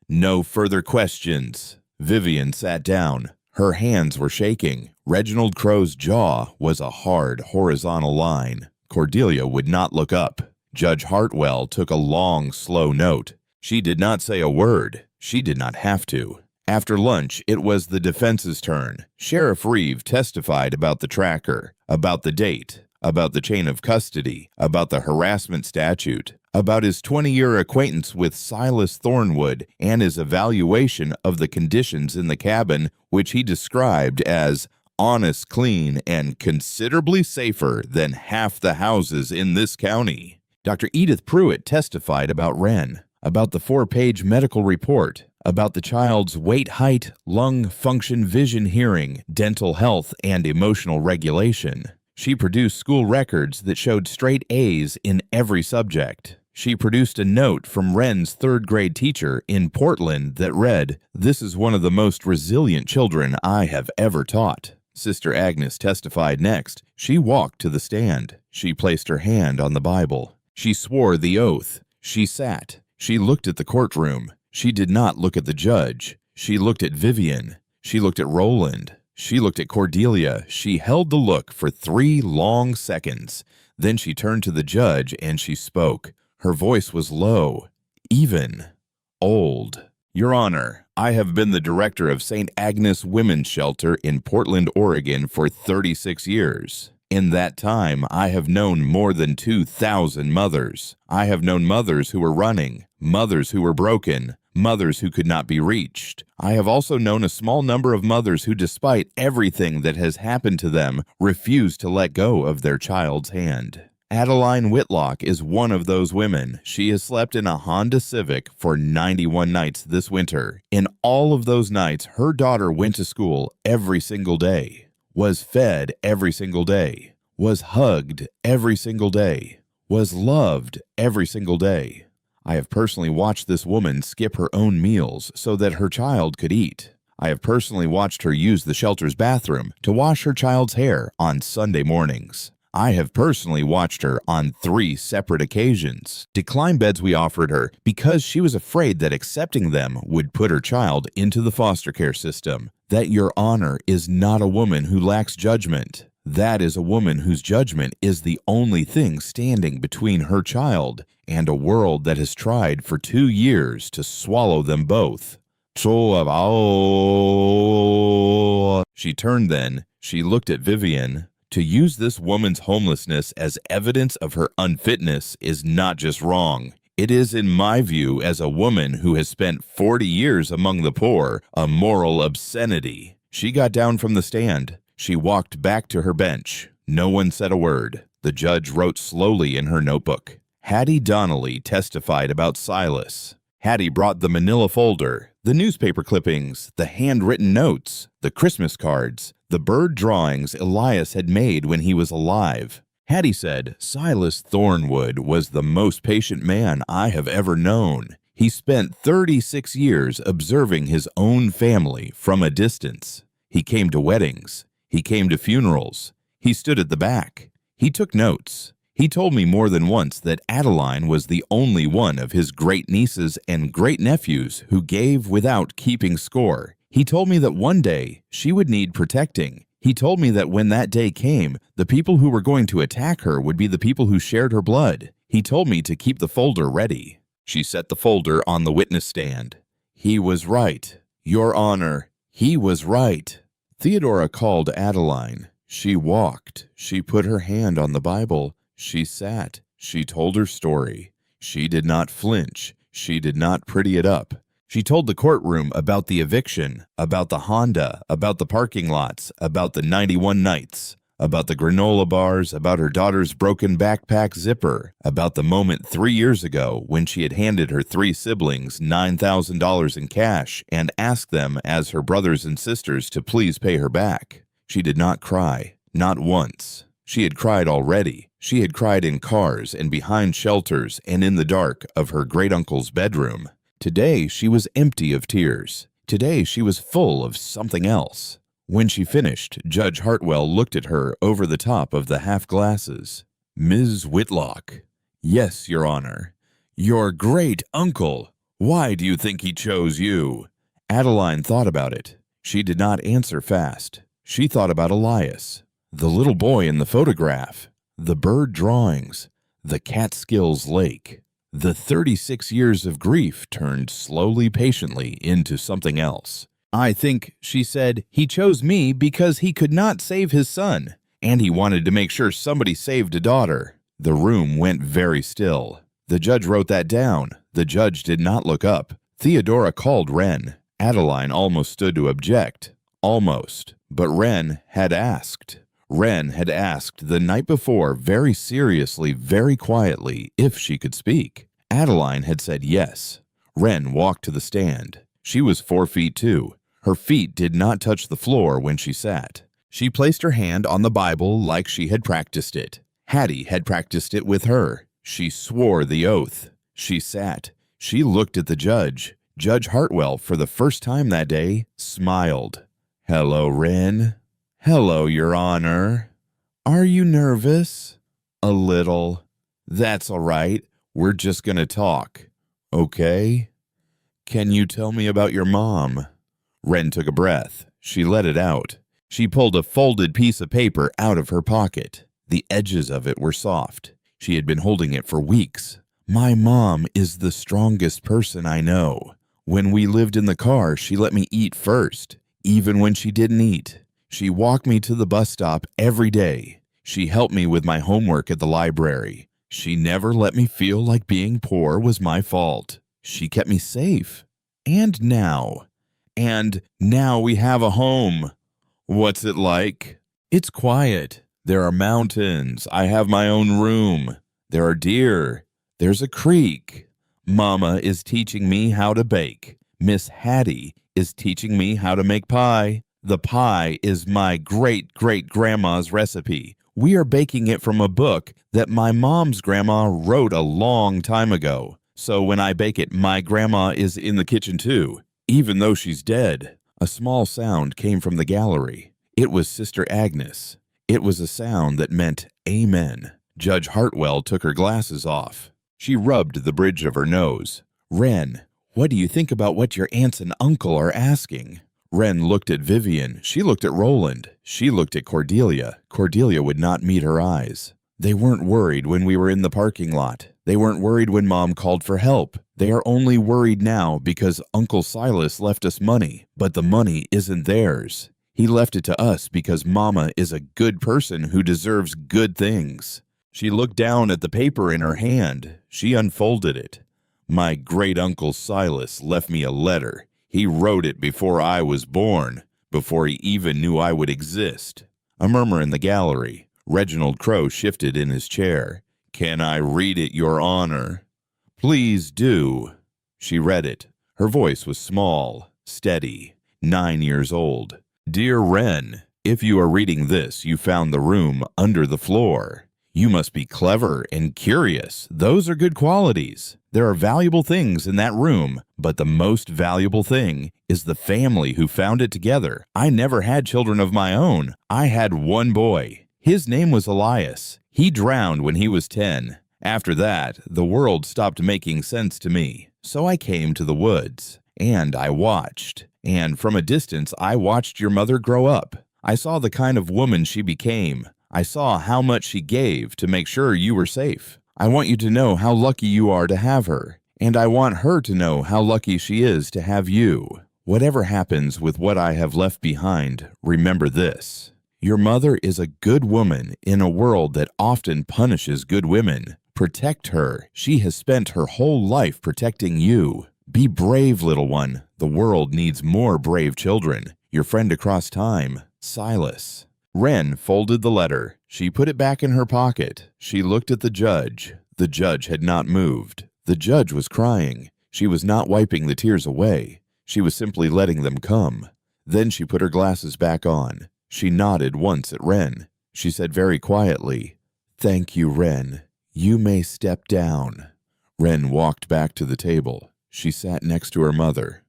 No further questions. Vivian sat down. Her hands were shaking. Reginald Crow's jaw was a hard, horizontal line. Cordelia would not look up. Judge Hartwell took a long, slow note. She did not say a word. She did not have to. After lunch, it was the defense's turn. Sheriff Reeve testified about the tracker, about the date, about the chain of custody, about the harassment statute, about his 20-year acquaintance with Silas Thornwood and his evaluation of the conditions in the cabin, which he described as honest, clean, and considerably safer than half the houses in this county. Dr. Edith Pruitt testified about Wren, about the 4-page medical report, about the child's weight, height, lung function, vision, hearing, dental health, and emotional regulation. She produced school records that showed straight A's in every subject. She produced a note from Wren's 3rd-grade teacher in Portland that read, "This is one of the most resilient children I have ever taught." Sister Agnes testified next. She walked to the stand. She placed her hand on the Bible. She swore the oath. She sat. She looked at the courtroom. She did not look at the judge. She looked at Vivian. She looked at Roland. She looked at Cordelia. She held the look for 3 long seconds. Then she turned to the judge and she spoke. Her voice was low, even, old. Your Honor, I have been the director of St. Agnes Women's Shelter in Portland, Oregon for 36 years. In that time, I have known more than 2,000 mothers. I have known mothers who were running, mothers who were broken, mothers who could not be reached. I have also known a small number of mothers who, despite everything that has happened to them, refuse to let go of their child's hand. Adeline Whitlock is one of those women. She has slept in a Honda Civic for 91 nights this winter. In all of those nights, her daughter went to school every single day, was fed every single day, was hugged every single day, was loved every single day. I have personally watched this woman skip her own meals so that her child could eat. I have personally watched her use the shelter's bathroom to wash her child's hair on Sunday mornings. I have personally watched her on 3 separate occasions decline beds we offered her because she was afraid that accepting them would put her child into the foster care system. That, Your Honor, is not a woman who lacks judgment. That is a woman whose judgment is the only thing standing between her child and a world that has tried for 2 years to swallow them both. She turned then. She looked at Vivian. To use this woman's homelessness as evidence of her unfitness is not just wrong. It is, in my view, as a woman who has spent 40 years among the poor, a moral obscenity. She got down from the stand. She walked back to her bench. No one said a word. The judge wrote slowly in her notebook. Hattie Donnelly testified about Silas. Hattie brought the manila folder, the newspaper clippings, the handwritten notes, the Christmas cards, the bird drawings Elias had made when he was alive. Hattie said, Silas Thornwood was the most patient man I have ever known. He spent 36 years observing his own family from a distance. He came to weddings. He came to funerals. He stood at the back. He took notes. He told me more than once that Adeline was the only one of his great-nieces and great-nephews who gave without keeping score. He told me that one day she would need protecting. He told me that when that day came, the people who were going to attack her would be the people who shared her blood. He told me to keep the folder ready. She set the folder on the witness stand. He was right. Your Honor, he was right. Theodora called Adeline. She walked. She put her hand on the Bible. She sat. She told her story. She did not flinch. She did not pretty it up. She told the courtroom about the eviction, about the Honda, about the parking lots, about the 91 nights, about the granola bars, about her daughter's broken backpack zipper, about the moment 3 years ago when she had handed her 3 siblings $9,000 in cash and asked them as her brothers and sisters to please pay her back. She did not cry, not once. She had cried already. She had cried in cars and behind shelters and in the dark of her great-uncle's bedroom. Today she was empty of tears. Today she was full of something else. When she finished, Judge Hartwell looked at her over the top of the half-glasses. Ms. Whitlock. Yes, Your Honor. Your great-uncle. Why do you think he chose you? Adeline thought about it. She did not answer fast. She thought about Elias, the little boy in the photograph, the bird drawings, the Catskills Lake. The 36 years of grief turned slowly, patiently into something else. I think, she said, he chose me because he could not save his son, and he wanted to make sure somebody saved a daughter. The room went very still. The judge wrote that down. The judge did not look up. Theodora called Wren. Adeline almost stood to object. Almost. But Wren had asked. Wren had asked the night before very seriously, very quietly, if she could speak. Adeline had said yes. Wren walked to the stand. She was 4 feet 2. Her feet did not touch the floor when she sat. She placed her hand on the Bible like she had practiced it. Hattie had practiced it with her. She swore the oath. She sat. She looked at the judge. Judge Hartwell, for the first time that day, smiled. Hello, Wren. Hello, Your Honor. Are you nervous? A little. That's all right. We're just going to talk. Okay? Can you tell me about your mom? Wren took a breath. She let it out. She pulled a folded piece of paper out of her pocket. The edges of it were soft. She had been holding it for weeks. My mom is the strongest person I know. When we lived in the car, she let me eat first, even when she didn't eat. She walked me to the bus stop every day. She helped me with my homework at the library. She never let me feel like being poor was my fault. She kept me safe. And now we have a home. What's it like? It's quiet. There are mountains. I have my own room. There are deer. There's a creek. Mama is teaching me how to bake. Miss Hattie is teaching me how to make pie. The pie is my great-great-grandma's recipe. We are baking it from a book that my mom's grandma wrote a long time ago. So when I bake it, my grandma is in the kitchen too, even though she's dead. A small sound came from the gallery. It was Sister Agnes. It was a sound that meant amen. Judge Hartwell took her glasses off. She rubbed the bridge of her nose. Wren, what do you think about what your aunts and uncle are asking? Wren looked at Vivian. She looked at Roland. She looked at Cordelia. Cordelia would not meet her eyes. They weren't worried when we were in the parking lot. They weren't worried when Mom called for help. They are only worried now because Uncle Silas left us money, but the money isn't theirs. He left it to us because Mama is a good person who deserves good things. She looked down at the paper in her hand. She unfolded it. My great-uncle Silas left me a letter. He wrote it before I was born, before he even knew I would exist. A murmur in the gallery. Reginald Crowe shifted in his chair. Can I read it, Your Honor? Please do. She read it. Her voice was small, steady, 9 years old. Dear Wren, if you are reading this, you found the room under the floor. You must be clever and curious. Those are good qualities. There are valuable things in that room, but the most valuable thing is the family who found it together. I never had children of my own. I had one boy. His name was Elias. He drowned when he was 10. After that, the world stopped making sense to me. So I came to the woods, and I watched. And from a distance, I watched your mother grow up. I saw the kind of woman she became. I saw how much she gave to make sure you were safe. I want you to know how lucky you are to have her. And I want her to know how lucky she is to have you. Whatever happens with what I have left behind, remember this. Your mother is a good woman in a world that often punishes good women. Protect her. She has spent her whole life protecting you. Be brave, little one. The world needs more brave children. Your friend across time, Silas. Wren folded the letter. She put it back in her pocket. She looked at the judge. The judge had not moved. The judge was crying. She was not wiping the tears away. She was simply letting them come. Then she put her glasses back on. She nodded once at Wren. She said very quietly, "Thank you, Wren. You may step down." Wren walked back to the table. She sat next to her mother.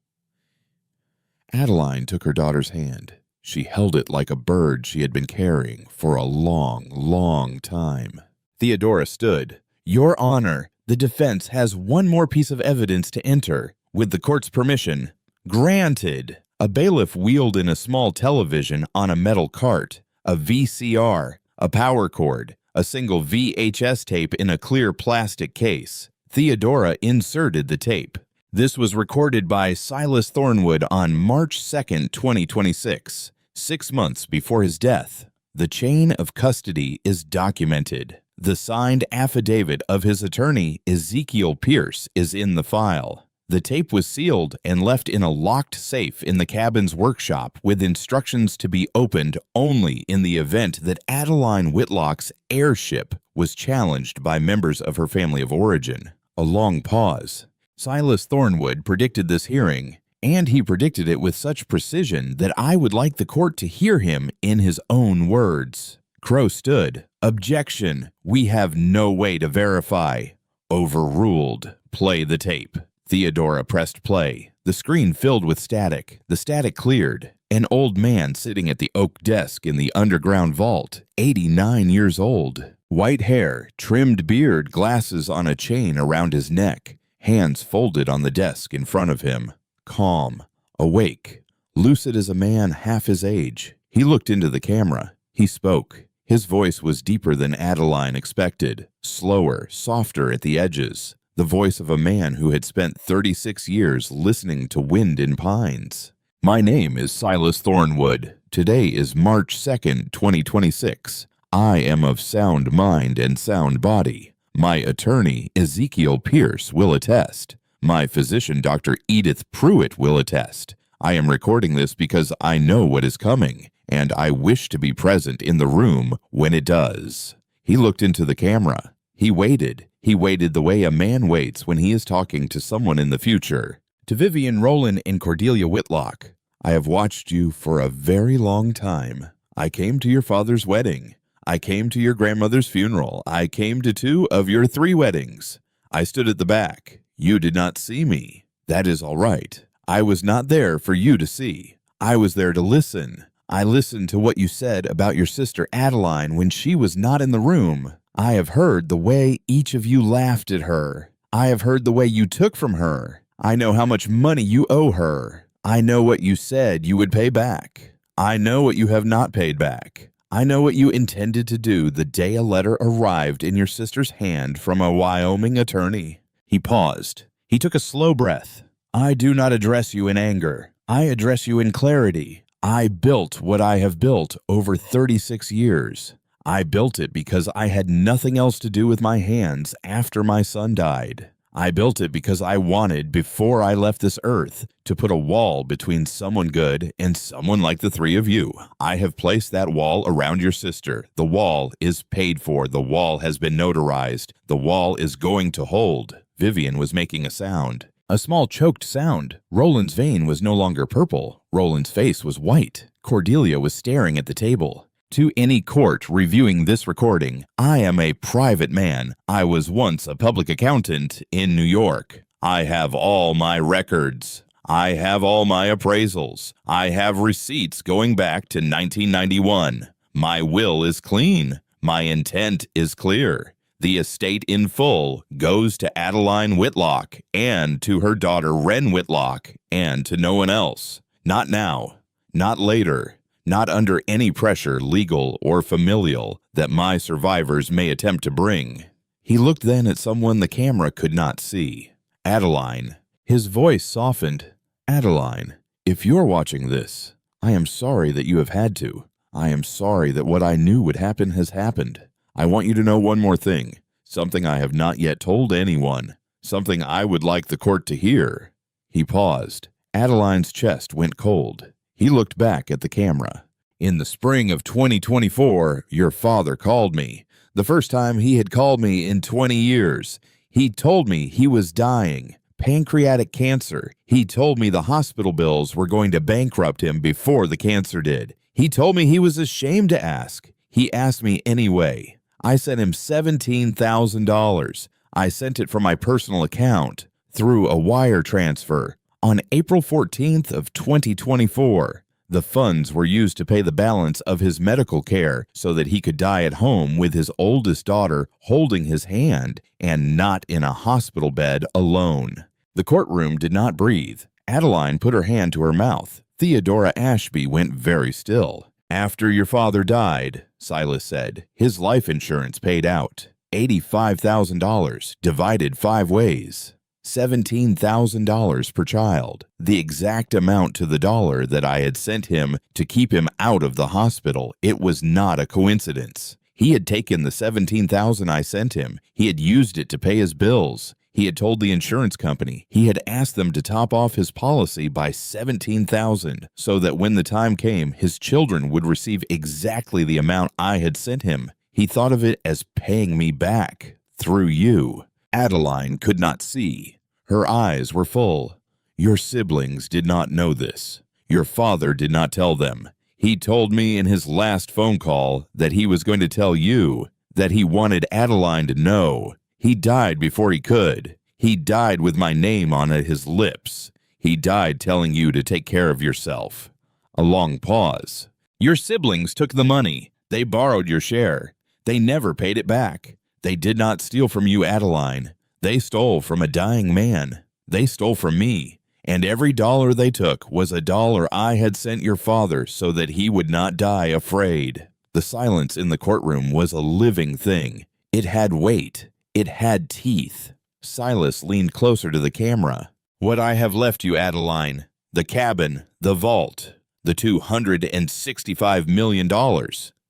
Adeline took her daughter's hand. She held it like a bird she had been carrying for a long, long time. Theodora stood. "Your Honor, the defense has one more piece of evidence to enter. With the court's permission." "Granted." A bailiff wheeled in a small television on a metal cart, a VCR, a power cord, a single VHS tape in a clear plastic case. Theodora inserted the tape. This was recorded by Silas Thornwood on March 2nd, 2026, 6 months before his death. The chain of custody is documented. The signed affidavit of his attorney, Ezekiel Pierce, is in the file. The tape was sealed and left in a locked safe in the cabin's workshop with instructions to be opened only in the event that Adeline Whitlock's heirship was challenged by members of her family of origin. A long pause. Silas Thornwood predicted this hearing, and he predicted it with such precision that I would like the court to hear him in his own words. Crow stood. "Objection. We have no way to verify." "Overruled. Play the tape." Theodora pressed play. The screen filled with static. The static cleared. An old man sitting at the oak desk in the underground vault, 89 years old. White hair, trimmed beard, glasses on a chain around his neck. Hands folded on the desk in front of him. Calm. Awake. Lucid as a man half his age. He looked into the camera. He spoke. His voice was deeper than Adeline expected. Slower, softer at the edges. The voice of a man who had spent 36 years listening to wind in pines. "My name is Silas Thornwood. Today is March 2nd, 2026. I am of sound mind and sound body. My attorney, Ezekiel Pierce, will attest. My physician, Dr. Edith Pruitt, will attest. I am recording this because I know what is coming, and I wish to be present in the room when it does." He looked into the camera. He waited. He waited the way a man waits when he is talking to someone in the future. "To Vivian Rowland and Cordelia Whitlock, I have watched you for a very long time. I came to your father's wedding. I came to your grandmother's funeral. I came to 2 of your 3 weddings. I stood at the back. You did not see me. That is all right. I was not there for you to see. I was there to listen. I listened to what you said about your sister Adeline when she was not in the room. I have heard the way each of you laughed at her. I have heard the way you took from her. I know how much money you owe her. I know what you said you would pay back. I know what you have not paid back. I know what you intended to do the day a letter arrived in your sister's hand from a Wyoming attorney." He paused. He took a slow breath. "I do not address you in anger. I address you in clarity. I built what I have built over 36 years. I built it because I had nothing else to do with my hands after my son died. I built it because I wanted, before I left this earth, to put a wall between someone good and someone like the 3 of you. I have placed that wall around your sister. The wall is paid for. The wall has been notarized. The wall is going to hold." Vivian was making a sound. A small choked sound. Roland's vein was no longer purple. Roland's face was white. Cordelia was staring at the table. "To any court reviewing this recording, I am a private man. I was once a public accountant in New York. I have all my records. I have all my appraisals. I have receipts going back to 1991. My will is clean. My intent is clear. The estate in full goes to Adeline Whitlock and to her daughter Wren Whitlock and to no one else. Not now. Not later. Not under any pressure, legal or familial, that my survivors may attempt to bring." He looked then at someone the camera could not see. Adeline. His voice softened. Adeline, if you're watching this, I am sorry that you have had to. I am sorry that what I knew would happen has happened. I want you to know one more thing, something I have not yet told anyone, something I would like the court to hear. He paused. Adeline's chest went cold. He looked back at the camera. In the spring of 2024, your father called me. The first time he had called me in 20 years. He told me he was dying. Pancreatic cancer. He told me the hospital bills were going to bankrupt him before the cancer did. He told me he was ashamed to ask. He asked me anyway. I sent him $17,000. I sent it from my personal account through a wire transfer on April 14th of 2024. The funds were used to pay the balance of his medical care so that he could die at home with his oldest daughter holding his hand and not in a hospital bed alone. The courtroom did not breathe. Adeline put her hand to her mouth. Theodora Ashby went very still. After your father died, Silas said, his life insurance paid out. $85,000 divided 5 ways. $17,000 per child, the exact amount to the dollar that I had sent him to keep him out of the hospital. It was not a coincidence. He had taken the $17,000 I sent him. He had used it to pay his bills. He had told the insurance company. He had asked them to top off his policy by $17,000 so that when the time came, his children would receive exactly the amount I had sent him. He thought of it as paying me back through you. Adeline could not see. Her eyes were full. Your siblings did not know this. Your father did not tell them. He told me in his last phone call that he was going to tell you, that he wanted Adeline to know. He died before he could. He died with my name on his lips. He died telling you to take care of yourself. A long pause. Your siblings took the money. They borrowed your share. They never paid it back. They did not steal from you, Adeline. They stole from a dying man. They stole from me. And every dollar they took was a dollar I had sent your father so that he would not die afraid. The silence in the courtroom was a living thing. It had weight. It had teeth. Silas leaned closer to the camera. What I have left you, Adeline, the cabin, the vault, the $265 million,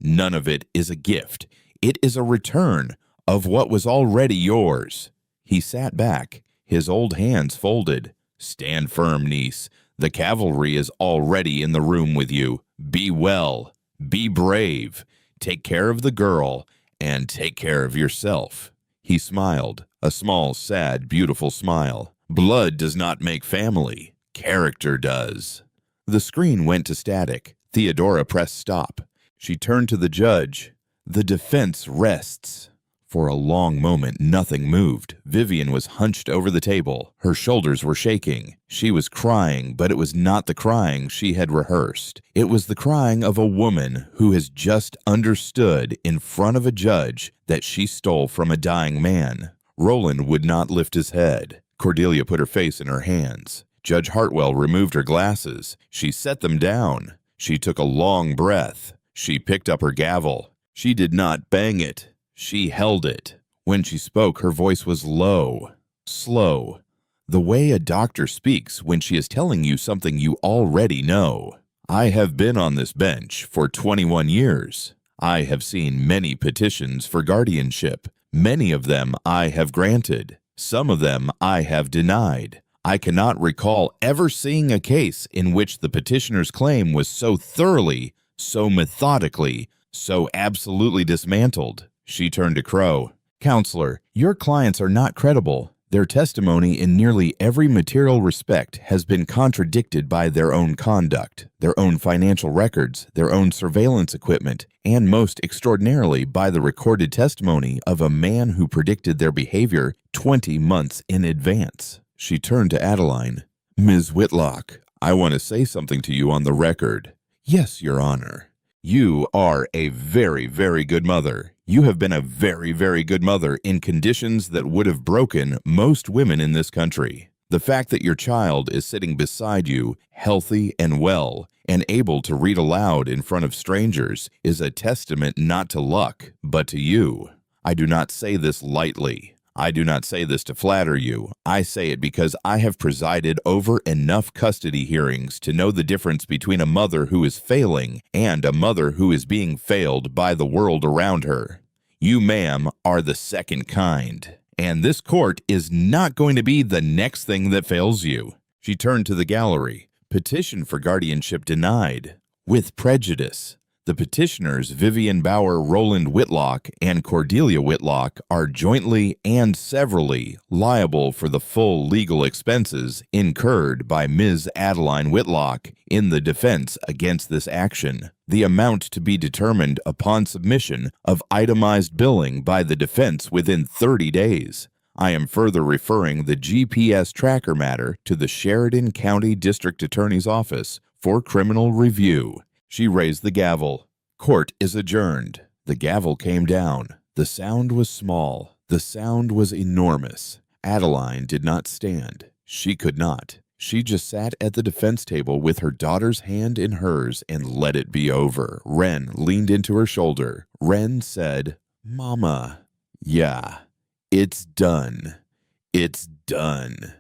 none of it is a gift. It is a return of what was already yours. He sat back, his old hands folded. Stand firm, niece. The cavalry is already in the room with you. Be well. Be brave. Take care of the girl, and take care of yourself. He smiled, a small, sad, beautiful smile. Blood does not make family. Character does. The screen went to static. Theodora pressed stop. She turned to the judge. The defense rests. For a long moment, nothing moved. Vivian was hunched over the table. Her shoulders were shaking. She was crying, but it was not the crying she had rehearsed. It was the crying of a woman who has just understood in front of a judge that she stole from a dying man. Roland would not lift his head. Cordelia put her face in her hands. Judge Hartwell removed her glasses. She set them down. She took a long breath. She picked up her gavel. She did not bang it. She held it. When she spoke, her voice was low, slow, the way a doctor speaks when she is telling you something you already know. I have been on this bench for 21 years. I have seen many petitions for guardianship. Many of them I have granted. Some of them I have denied. I cannot recall ever seeing a case in which the petitioner's claim was so thoroughly, so methodically, so absolutely dismantled. She turned to Crow. Counselor, your clients are not credible. Their testimony in nearly every material respect has been contradicted by their own conduct, their own financial records, their own surveillance equipment, and most extraordinarily by the recorded testimony of a man who predicted their behavior 20 months in advance. She turned to Adeline. Ms. Whitlock, I want to say something to you on the record. Yes, Your Honor. You are a very, very good mother. You have been a very, very good mother in conditions that would have broken most women in this country. The fact that your child is sitting beside you, healthy and well, and able to read aloud in front of strangers is a testament not to luck, but to you. I do not say this lightly. I do not say this to flatter you. I say it because I have presided over enough custody hearings to know the difference between a mother who is failing and a mother who is being failed by the world around her. You, ma'am, are the second kind, and this court is not going to be the next thing that fails you." She turned to the gallery. "Petition for guardianship denied. With prejudice. The petitioners Vivian Bauer Roland Whitlock and Cordelia Whitlock are jointly and severally liable for the full legal expenses incurred by Ms. Adeline Whitlock in the defense against this action, the amount to be determined upon submission of itemized billing by the defense within 30 days. I am further referring the GPS tracker matter to the Sheridan County District Attorney's Office for criminal review." She raised the gavel. "Court is adjourned." The gavel came down. The sound was small. The sound was enormous. Adeline did not stand. She could not. She just sat at the defense table with her daughter's hand in hers and let it be over. Wren leaned into her shoulder. Wren said, "Mama." "Yeah, it's done. It's done.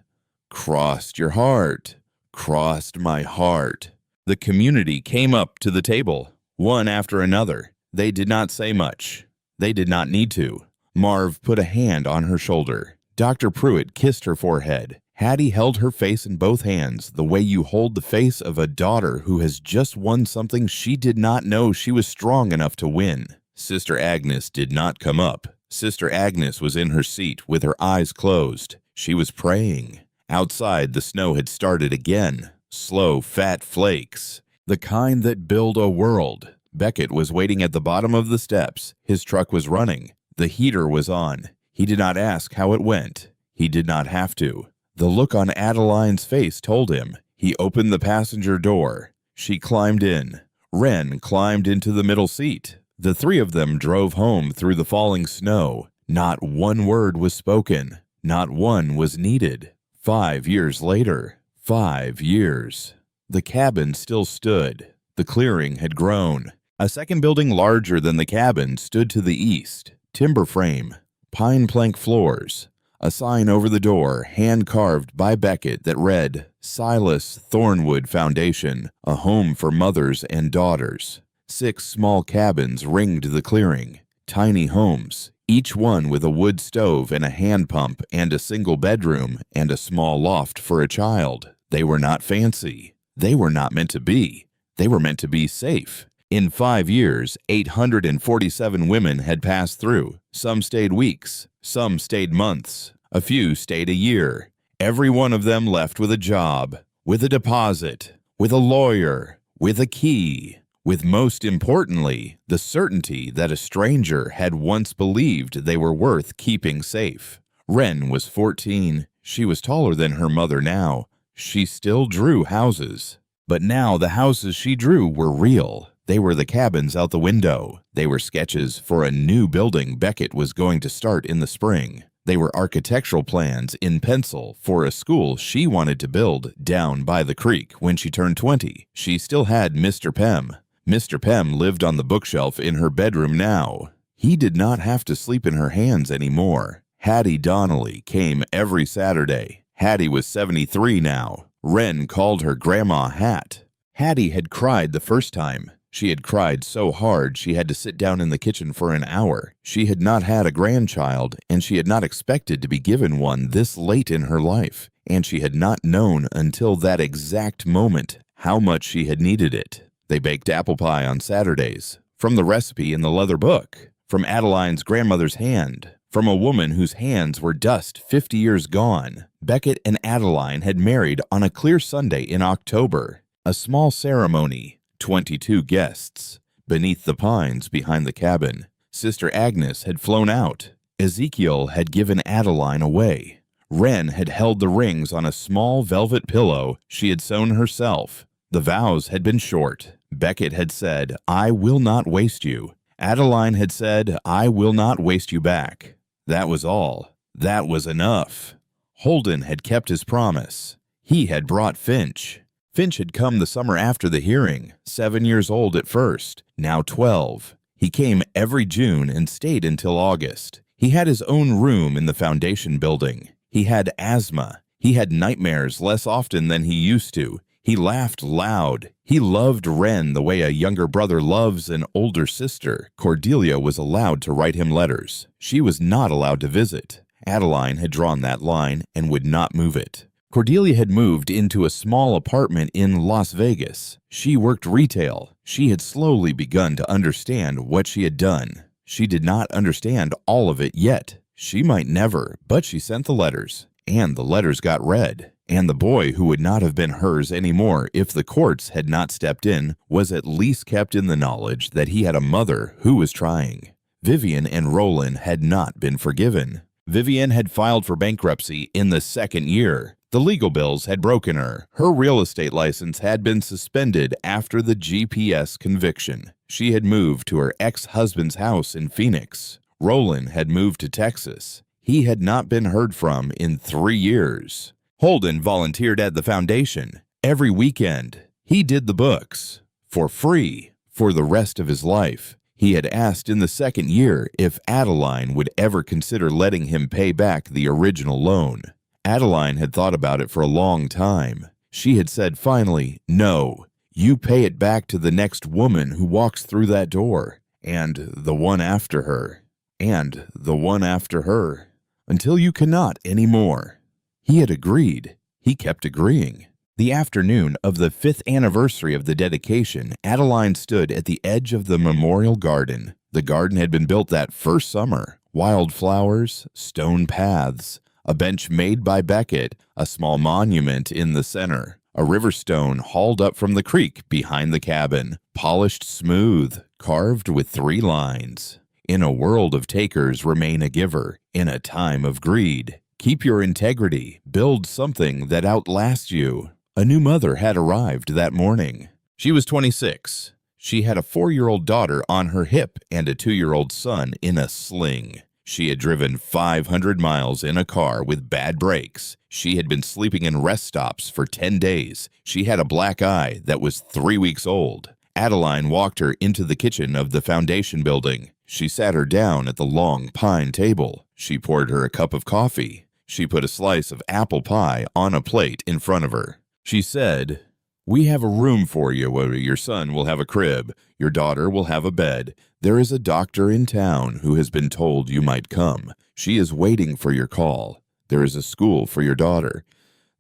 Crossed your heart. Crossed my heart." The community came up to the table, one after another. They did not say much. They did not need to. Marv put a hand on her shoulder. Dr. Pruitt kissed her forehead. Hattie held her face in both hands, the way you hold the face of a daughter who has just won something she did not know she was strong enough to win. Sister Agnes did not come up. Sister Agnes was in her seat with her eyes closed. She was praying. Outside, the snow had started again. Slow, fat flakes. The kind that build a world. Beckett was waiting at the bottom of the steps. His truck was running. The heater was on. He did not ask how it went. He did not have to. The look on Adeline's face told him. He opened the passenger door. She climbed in. Wren climbed into the middle seat. The three of them drove home through the falling snow. Not one word was spoken. Not one was needed. 5 years later. 5 years. The cabin still stood. The clearing had grown. A second building larger than the cabin stood to the east. Timber frame, pine plank floors. A sign over the door, hand-carved by Beckett, that read, "Silas Thornwood Foundation, a home for mothers and daughters." 6 small cabins ringed the clearing. Tiny homes, each one with a wood stove and a hand pump and a single bedroom and a small loft for a child. They were not fancy. They were not meant to be. They were meant to be safe. In 5 years, 847 women had passed through. Some stayed weeks. Some stayed months. A few stayed a year. Every one of them left with a job, with a deposit, with a lawyer, with a key, with, most importantly, the certainty that a stranger had once believed they were worth keeping safe. Wren was 14. She was taller than her mother now. She still drew houses. But now the houses she drew were real. They were the cabins out the window. They were sketches for a new building Beckett was going to start in the spring. They were architectural plans in pencil for a school she wanted to build down by the creek when she turned 20. She still had Mr. Pem. Mr. Pem lived on the bookshelf in her bedroom now. He did not have to sleep in her hands anymore. Hattie Donnelly came every Saturday. Hattie was 73 now. Wren called her Grandma Hat. Hattie had cried the first time. She had cried so hard she had to sit down in the kitchen for an hour. She had not had a grandchild, and she had not expected to be given one this late in her life, and she had not known until that exact moment how much she had needed it. They baked apple pie on Saturdays, from the recipe in the leather book, from Adeline's grandmother's hand, from a woman whose hands were dust 50 years gone. Beckett and Adeline had married on a clear Sunday in October. A small ceremony. 22 guests. Beneath the pines behind the cabin, Sister Agnes had flown out. Ezekiel had given Adeline away. Wren had held the rings on a small velvet pillow she had sewn herself. The vows had been short. Beckett had said, "I will not waste you." Adeline had said, "I will not waste you back." That was all. That was enough. Holden had kept his promise. He had brought Finch. Finch had come the summer after the hearing, 7 years old at first, now 12. He came every June and stayed until August. He had his own room in the foundation building. He had asthma. He had nightmares less often than he used to. He laughed loud. He loved Wren the way a younger brother loves an older sister. Cordelia was allowed to write him letters. She was not allowed to visit. Adeline had drawn that line and would not move it. Cordelia had moved into a small apartment in Las Vegas. She worked retail. She had slowly begun to understand what she had done. She did not understand all of it yet. She might never, but she sent the letters, and the letters got read. And the boy who would not have been hers anymore if the courts had not stepped in was at least kept in the knowledge that he had a mother who was trying. Vivian and Roland had not been forgiven. Vivian had filed for bankruptcy in the second year. The legal bills had broken her. Her real estate license had been suspended after the GPS conviction. She had moved to her ex-husband's house in Phoenix. Roland had moved to Texas. He had not been heard from in 3 years. Holden volunteered at the foundation. Every weekend, he did the books for free for the rest of his life. He had asked in the second year if Adeline would ever consider letting him pay back the original loan. Adeline had thought about it for a long time. She had said finally, "No, you pay it back to the next woman who walks through that door, and the one after her, and the one after her, until you cannot any more." He had agreed. He kept agreeing. The afternoon of the 5th anniversary of the dedication, Adeline stood at the edge of the memorial garden. The garden had been built that first summer. Wild flowers, stone paths, a bench made by Beckett, a small monument in the center, a river stone hauled up from the creek behind the cabin, polished smooth, carved with 3 lines. In a world of takers, remain a giver. In a time of greed, keep your integrity. Build something that outlasts you. A new mother had arrived that morning. She was 26. She had a 4-year-old daughter on her hip and a 2-year-old son in a sling. She had driven 500 miles in a car with bad brakes. She had been sleeping in rest stops for 10 days. She had a black eye that was 3 weeks old. Adeline walked her into the kitchen of the foundation building. She sat her down at the long pine table. She poured her a cup of coffee. She put a slice of apple pie on a plate in front of her. She said, "We have a room for you where your son will have a crib. Your daughter will have a bed. There is a doctor in town who has been told you might come. She is waiting for your call. There is a school for your daughter.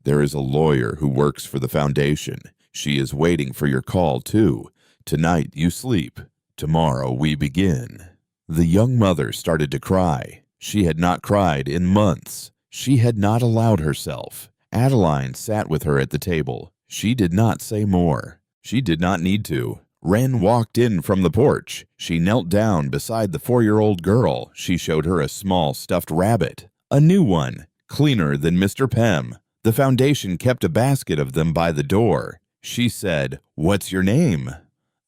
There is a lawyer who works for the foundation. She is waiting for your call, too. Tonight you sleep. Tomorrow we begin." The young mother started to cry. She had not cried in months. She had not allowed herself. Adeline sat with her at the table. She did not say more. She did not need to. Wren walked in from the porch. She knelt down beside the 4-year-old girl. She showed her a small stuffed rabbit, a new one, cleaner than Mr. Pem. The foundation kept a basket of them by the door. She said, "What's your name?"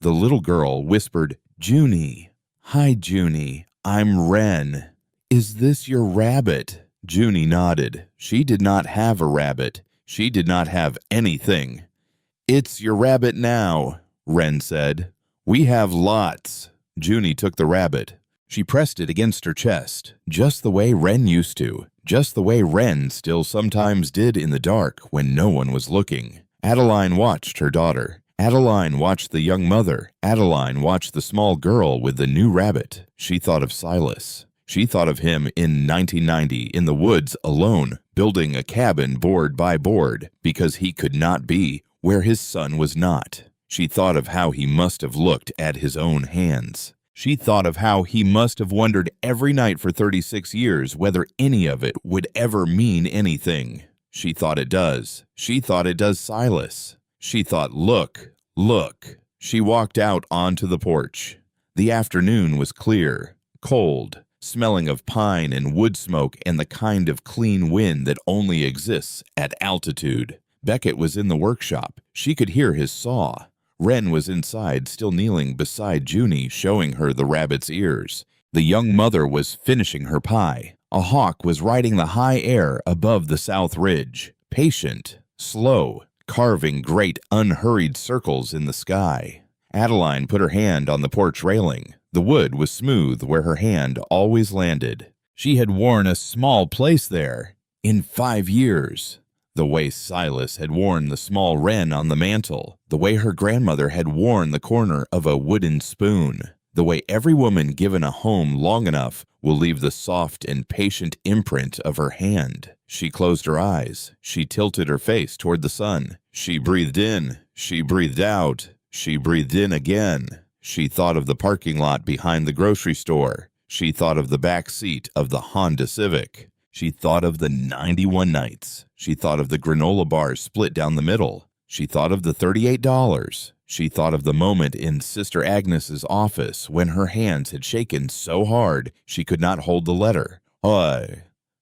The little girl whispered, "Junie." "Hi, Junie. I'm Wren. Is this your rabbit?" Junie nodded. She did not have a rabbit. She did not have anything. "It's your rabbit now," Wren said. "We have lots." Junie took the rabbit. She pressed it against her chest, just the way Wren used to, just the way Wren still sometimes did in the dark when no one was looking. Adeline watched her daughter. Adeline watched the young mother. Adeline watched the small girl with the new rabbit. She thought of Silas. She thought of him in 1990 in the woods alone, building a cabin board by board because he could not be where his son was not. She thought of how he must have looked at his own hands. She thought of how he must have wondered every night for 36 years whether any of it would ever mean anything. She thought it does. She thought it does Silas. She thought, look. She walked out onto the porch. The afternoon was clear, cold, smelling of pine and wood smoke and the kind of clean wind that only exists at altitude. Beckett was in the workshop. She could hear his saw. Wren was inside, still kneeling beside Junie, showing her the rabbit's ears. The young mother was finishing her pie. A hawk was riding the high air above the south ridge, patient, slow, carving great unhurried circles in the sky. Adeline put her hand on the porch railing. The wood was smooth where her hand always landed. She had worn a small place there in 5 years. The way Silas had worn the small wren on the mantel, the way her grandmother had worn the corner of a wooden spoon, the way every woman given a home long enough will leave the soft and patient imprint of her hand. She closed her eyes. She tilted her face toward the sun. She breathed in. She breathed out. She breathed in again. She thought of the parking lot behind the grocery store. She thought of the back seat of the Honda Civic. She thought of the 91 nights. She thought of the granola bars split down the middle. She thought of the $38. She thought of the moment in Sister Agnes's office when her hands had shaken so hard she could not hold the letter.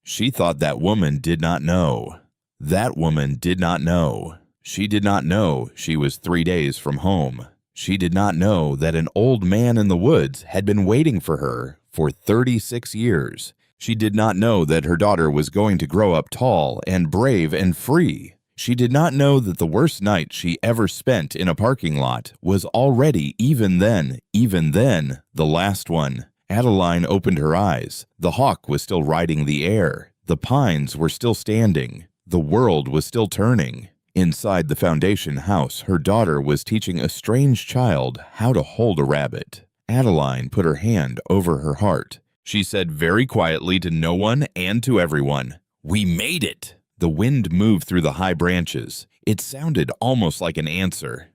She thought that woman did not know. That woman did not know. She did not know she was 3 days from home. She did not know that an old man in the woods had been waiting for her for 36 years. She did not know that her daughter was going to grow up tall and brave and free. She did not know that the worst night she ever spent in a parking lot was already, even then, the last one. Adeline opened her eyes. The hawk was still riding the air. The pines were still standing. The world was still turning. Inside the foundation house, her daughter was teaching a strange child how to hold a rabbit. Adeline put her hand over her heart. She said very quietly to no one and to everyone, "We made it!" The wind moved through the high branches. It sounded almost like an answer.